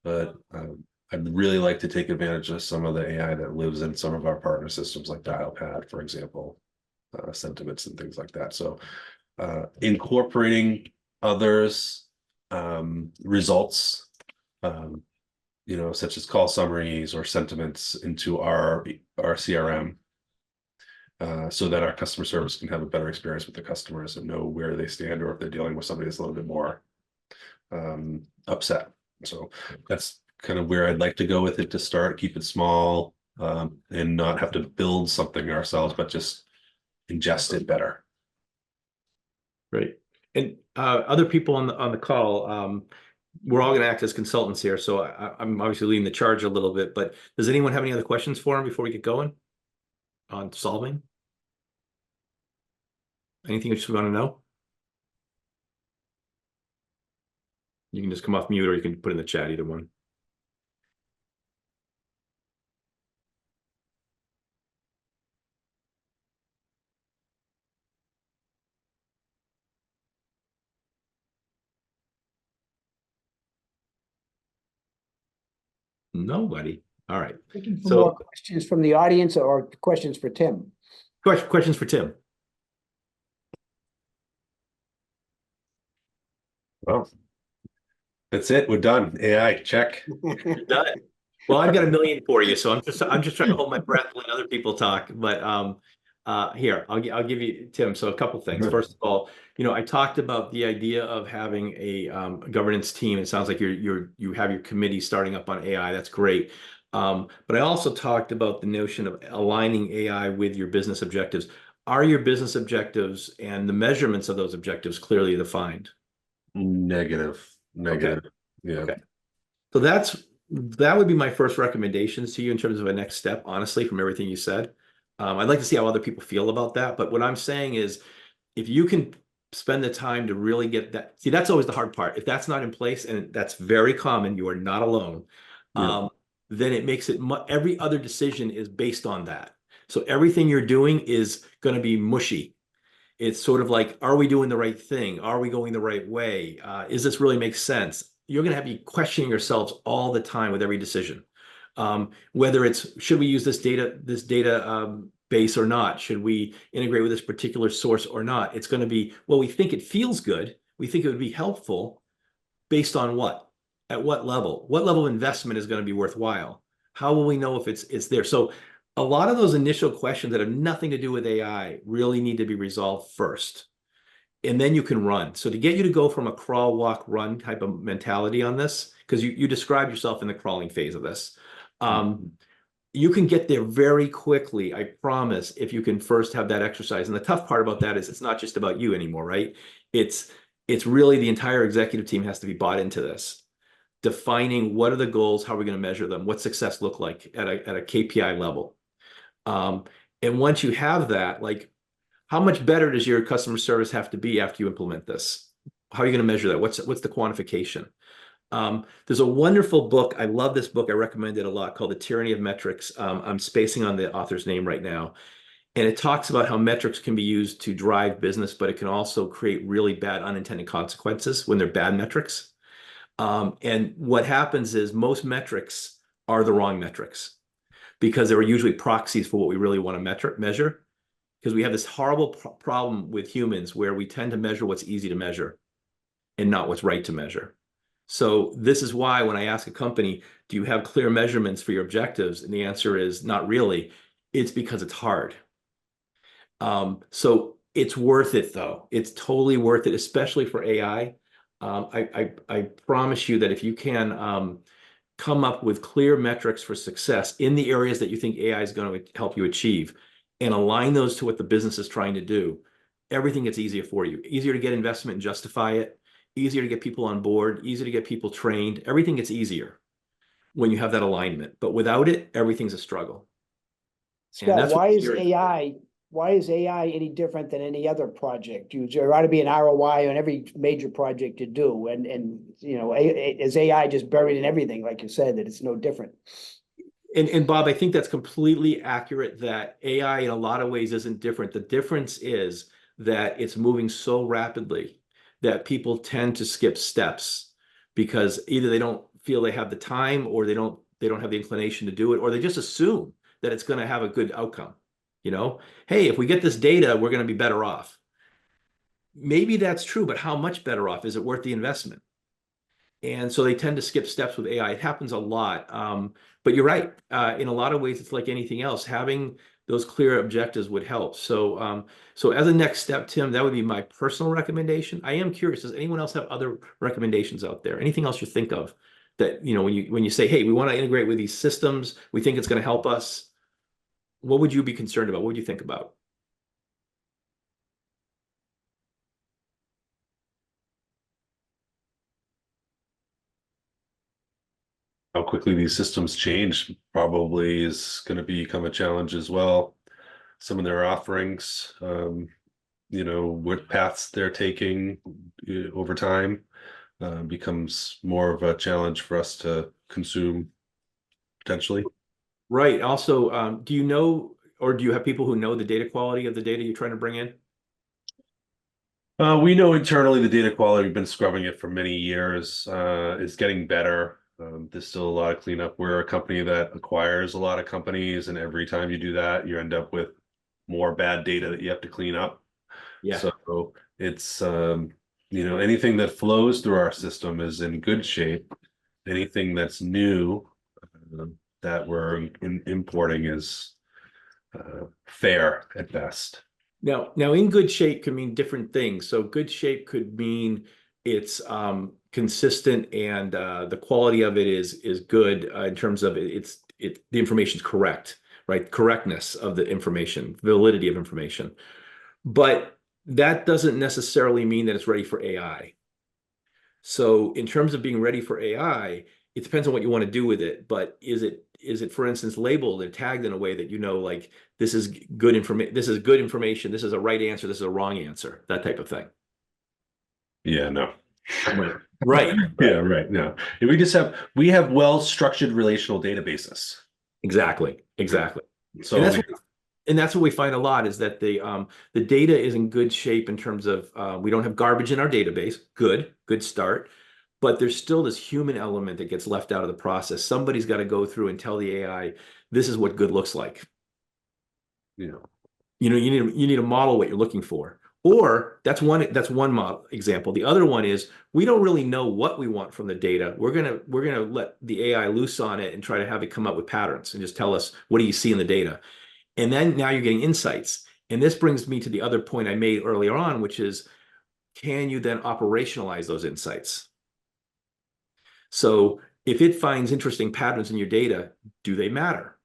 but I'd really like to take advantage of some of the AI that lives in some of our partner systems, like Dialpad, for example, sentiments and things like that. So incorporating others' results, such as call summaries or sentiments into our CRM, so that our customer service can have a better experience with the customers and know where they stand, or if they're dealing with somebody that's a little bit more upset. So that's kind of where I'd like to go with it to start, keep it small, and not have to build something ourselves, but just ingest it better. Great. And other people on the call, we're all going to act as consultants here, so I'm obviously leading the charge a little bit, but does anyone have any other questions for him before we get going on solving? Anything that you want to know? You can just come off mute, or you can put in the chat, either one. Nobody. All right. Looking for So more questions from the audience or questions for Tim? questions for Tim. Well, that's it. We're done. AI, check. Done. Well, I've got a million for you, so I'm just trying to hold my breath and let other people talk. But here, I'll give you, Tim. So a couple things. First of all, I talked about the idea of having a governance team. It sounds like you have your committee starting up on AI. That's great. But I also talked about the notion of aligning AI with your business objectives. Are your business objectives and the measurements of those objectives clearly defined? Negative. Okay. Yeah. Okay. So that would be my first recommendations to you in terms of a next step, honestly, from everything you said. I'd like to see how other people feel about that. But what I'm saying is, if you can spend the time to really get that, see, that's always the hard part. If that's not in place, and that's very common, you are not alone. Yeah. Then it makes it every other decision is based on that. So everything you're doing is going to be mushy. It's sort of like, are we doing the right thing? Are we going the right way? Is this really make sense? You're going to have to be questioning yourselves all the time with every decision. Whether it's, should we use this data base or not? Should we integrate with this particular source or not? It's going to be, well, we think it feels good. We think it would be helpful based on what? At what level? What level of investment is going to be worthwhile? How will we know if it's there? So a lot of those initial questions that have nothing to do with AI really need to be resolved first. And then you can run. So to get you to go from a crawl, walk, run type of mentality on this, because you describe yourself in the crawling phase of this, you can get there very quickly, I promise, if you can first have that exercise. And the tough part about that is it's not just about you anymore, right? It's really the entire executive team has to be bought into this. Defining what are the goals, how are we going to measure them, what success look like at a KPI level. And once you have that, like, how much better does your customer service have to be after you implement this? How are you going to measure that? What's the quantification? There's a wonderful book. I love this book. I recommend it a lot, called The Tyranny of Metrics. I'm spacing on the author's name right now. And it talks about how metrics can be used to drive business, but it can also create really bad unintended consequences when they're bad metrics. And what happens is most metrics are the wrong metrics, because they're usually proxies for what we really want to measure. Because we have this horrible problem with humans where we tend to measure what's easy to measure and not what's right to measure. So this is why when I ask a company, do you have clear measurements for your objectives? And the answer is not really. It's because it's hard. So it's worth it, though. It's totally worth it, especially for AI. I promise you that if you can come up with clear metrics for success in the areas that you think AI is going to help you achieve and align those to what the business is trying to do, everything gets easier for you. Easier to get investment and justify it, easier to get people on board, easier to get people trained. Everything gets easier when you have that alignment. But without it, everything's a struggle. And Scott, that's what why is AI any different than any other project? There ought to be an ROI on every major project you do. And is AI just buried in everything, like you said, that it's no different? And Bob, I think that's completely accurate that AI in a lot of ways isn't different. The difference is that it's moving so rapidly that people tend to skip steps because either they don't feel they have the time or they don't have the inclination to do it, or they just assume that it's going to have a good outcome. Hey, if we get this data, we're going to be better off. Maybe that's true, but how much better off? Is it worth the investment? And so they tend to skip steps with AI. It happens a lot. But you're right. In a lot of ways, it's like anything else. Having those clear objectives would help. So as a next step, Tim, that would be my personal recommendation. I am curious, does anyone else have other recommendations out there? Anything else you think of that, when you say, hey, we want to integrate with these systems, we think it's going to help us. What would you be concerned about? What would you think about? How quickly these systems change probably is going to become a challenge as well. Some of their offerings, what paths they're taking over time becomes more of a challenge for us to consume potentially. Right. Also, do you know, or do you have people who know the data quality of the data you're trying to bring in? We know internally the data quality, we've been scrubbing it for many years, is getting better. There's still a lot of cleanup. We're a company that acquires a lot of companies, and every time you do that, you end up with more bad data that you have to clean up. Yeah. So it's, anything that flows through our system is in good shape. Anything that's new that we're importing is fair at best. Now, in good shape can mean different things. So good shape could mean it's consistent and the quality of it is good in terms of the information's correct, right? Correctness of the information, validity of information. But that doesn't necessarily mean that it's ready for AI. So in terms of being ready for AI, it depends on what you want to do with it. But is it, for instance, labeled and tagged in a way that like this is good information, this is good information, this is a right answer, this is a wrong answer, that type of thing. Yeah, no. Right. Yeah, right. No. We have well-structured relational databases. Exactly. So and that's what we find a lot is that the data is in good shape in terms of we don't have garbage in our database. Good start. But there's still this human element that gets left out of the process. Somebody's got to go through and tell the AI, this is what good looks like. You need to model what you're looking for. Or that's one model example. The other one is we don't really know what we want from the data. We're gonna let the AI loose on it and try to have it come up with patterns and just tell us, what do you see in the data? And then now you're getting insights. And this brings me to the other point I made earlier on, which is, can you then operationalize those insights? So if it finds interesting patterns in your data, do they matter?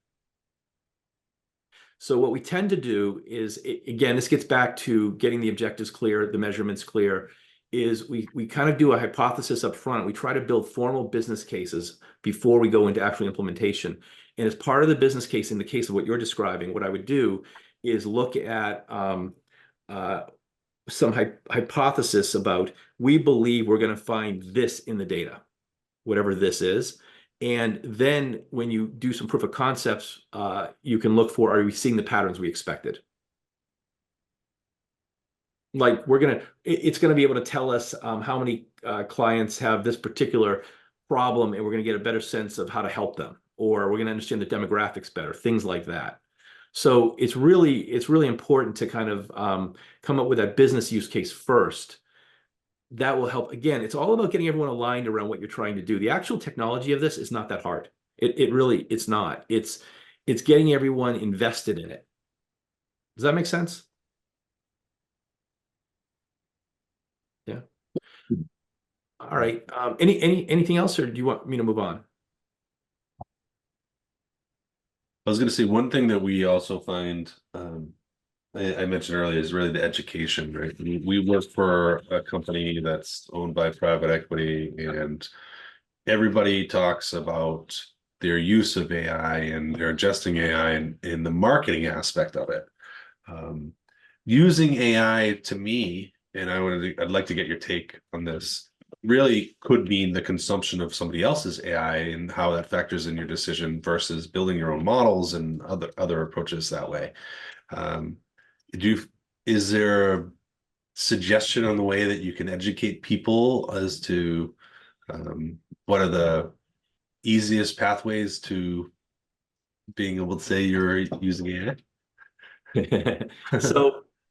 So what we tend to do is, again, this gets back to getting the objectives clear, the measurements clear, is we kind of do a hypothesis up front. We try to build formal business cases before we go into actual implementation. And as part of the business case, in the case of what you're describing, what I would do is look at some hypothesis about, we believe we're going to find this in the data, whatever this is. And then when you do some proof of concepts, you can look for, are we seeing the patterns we expected? Like it's going to be able to tell us how many clients have this particular problem, and we're going to get a better sense of how to help them, or we're going to understand the demographics better, things like that. So it's really important to kind of come up with that business use case first. That will help. Again, it's all about getting everyone aligned around what you're trying to do. The actual technology of this is not that hard. It's not. It's getting everyone invested in it. Does that make sense? Yeah. All right. Anything else, or do you want me to move on? I was going to say one thing that we also find, I mentioned earlier, is really the education, right? We work for a company that's owned by private equity, and everybody talks about their use of AI and they're ingesting AI in the marketing aspect of it. Using AI to me, and I'd like to get your take on this, really could mean the consumption of somebody else's AI and how that factors in your decision versus building your own models and other approaches that way. Um, do you, is there a suggestion on the way that you can educate people as to what are the easiest pathways to being able to say you're using AI?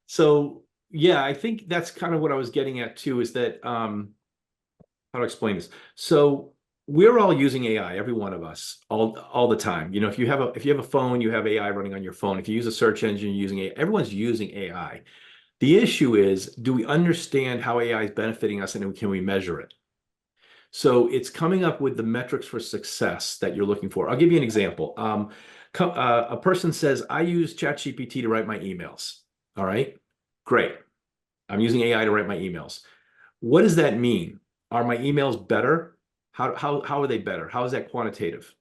So yeah, I think that's kind of what I was getting at too, is that how to explain this. So we're all using AI, every one of us, all the time. You know, if you have a phone, you have AI running on your phone. If you use a search engine, you're using AI. Everyone's using AI. The issue is, do we understand how AI is benefiting us and can we measure it? So it's coming up with the metrics for success that you're looking for. I'll give you an example. A person says, I use ChatGPT to write my emails. All right, great. I'm using AI to write my emails. What does that mean? Are my emails better? How are they better? How is that quantitative?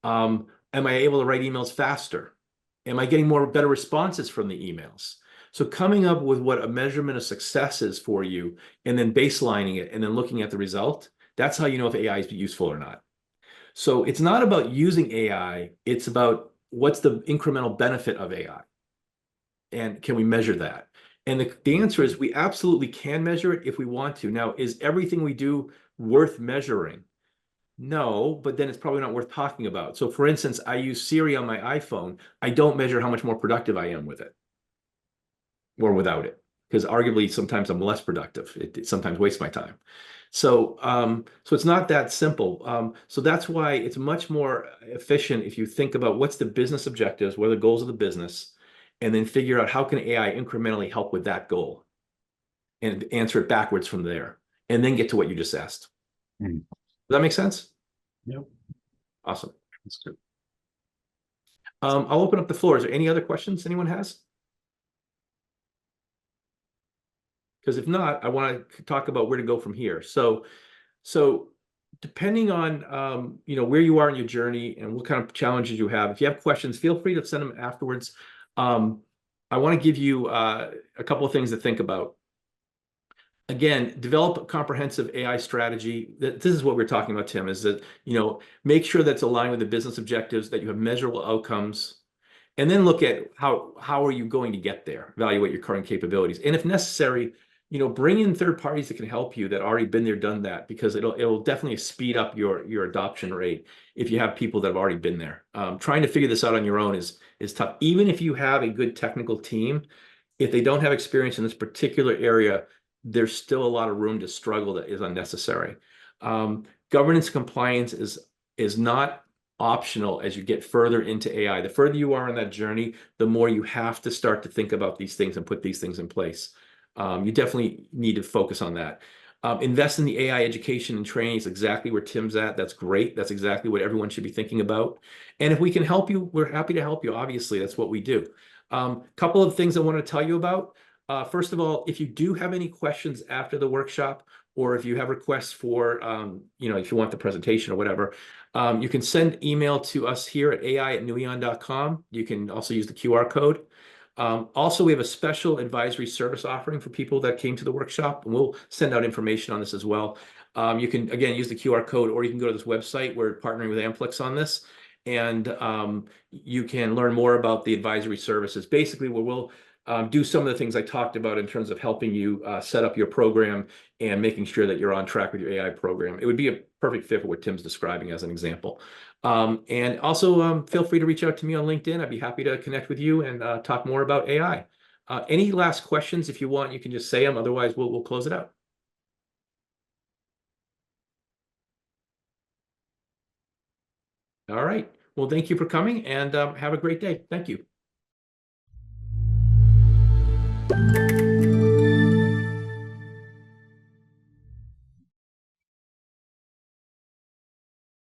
Am I able to write emails faster? Am I getting better responses from the emails? So coming up with what a measurement of success is for you and then baselining it and then looking at the result, that's how you know if AI is useful or not. So it's not about using AI, it's about what's the incremental benefit of AI and can we measure that? And the answer is we absolutely can measure it if we want to. Now, is everything we do worth measuring? No, but then it's probably not worth talking about. So for instance, I use Siri on my iPhone. I don't measure how much more productive I am with it or without it, because arguably sometimes I'm less productive. It sometimes wastes my time. So it's not that simple. So that's why it's much more efficient if you think about what's the business objectives, what are the goals of the business, and then figure out how can AI incrementally help with that goal and answer it backwards from there, and then get to what you just asked. Hmm. Does that make sense? Yep. Awesome. That's good. I'll open up the floor. Is there any other questions anyone has? Because if not, I want to talk about where to go from here. So depending on where you are in your journey and what kind of challenges you have, if you have questions, feel free to send them afterwards. I want to give you a couple of things to think about. Again, develop a comprehensive AI strategy. This is what we're talking about, Tim, is that, make sure that's aligned with the business objectives, that you have measurable outcomes, and then look at how are you going to get there, evaluate your current capabilities. And if necessary, bring in third parties that can help you that already been there, done that, because it'll definitely speed up your adoption rate if you have people that have already been there. Trying to figure this out on your own is tough. Even if you have a good technical team, if they don't have experience in this particular area, there's still a lot of room to struggle that is unnecessary. Governance compliance is not optional as you get further into AI. The further you are on that journey, the more you have to start to think about these things and put these things in place. You definitely need to focus on that. Invest in the AI education and training is exactly where Tim's at. That's great. That's exactly what everyone should be thinking about. And if we can help you, we're happy to help you. Obviously, that's what we do. Couple of things I want to tell you about. First of all, if you do have any questions after the workshop, or if you have requests for, if you want the presentation or whatever, you can send email to us here at ai@neueon.com. You can also use the QR code. Also, we have a special advisory service offering for people that came to the workshop, and we'll send out information on this as well. You can, again, use the QR code, or you can go to this website. We're partnering with Amplix on this, and you can learn more about the advisory services. Basically, where we'll do some of the things I talked about in terms of helping you set up your program and making sure that you're on track with your AI program. It would be a perfect fit for what Tim's describing as an example. And also feel free to reach out to me on LinkedIn. I'd be happy to connect with you and talk more about AI. Any last questions? If you want, you can just say them. Otherwise, we'll close it out. All right. Well, thank you for coming, and have a great day. Thank you.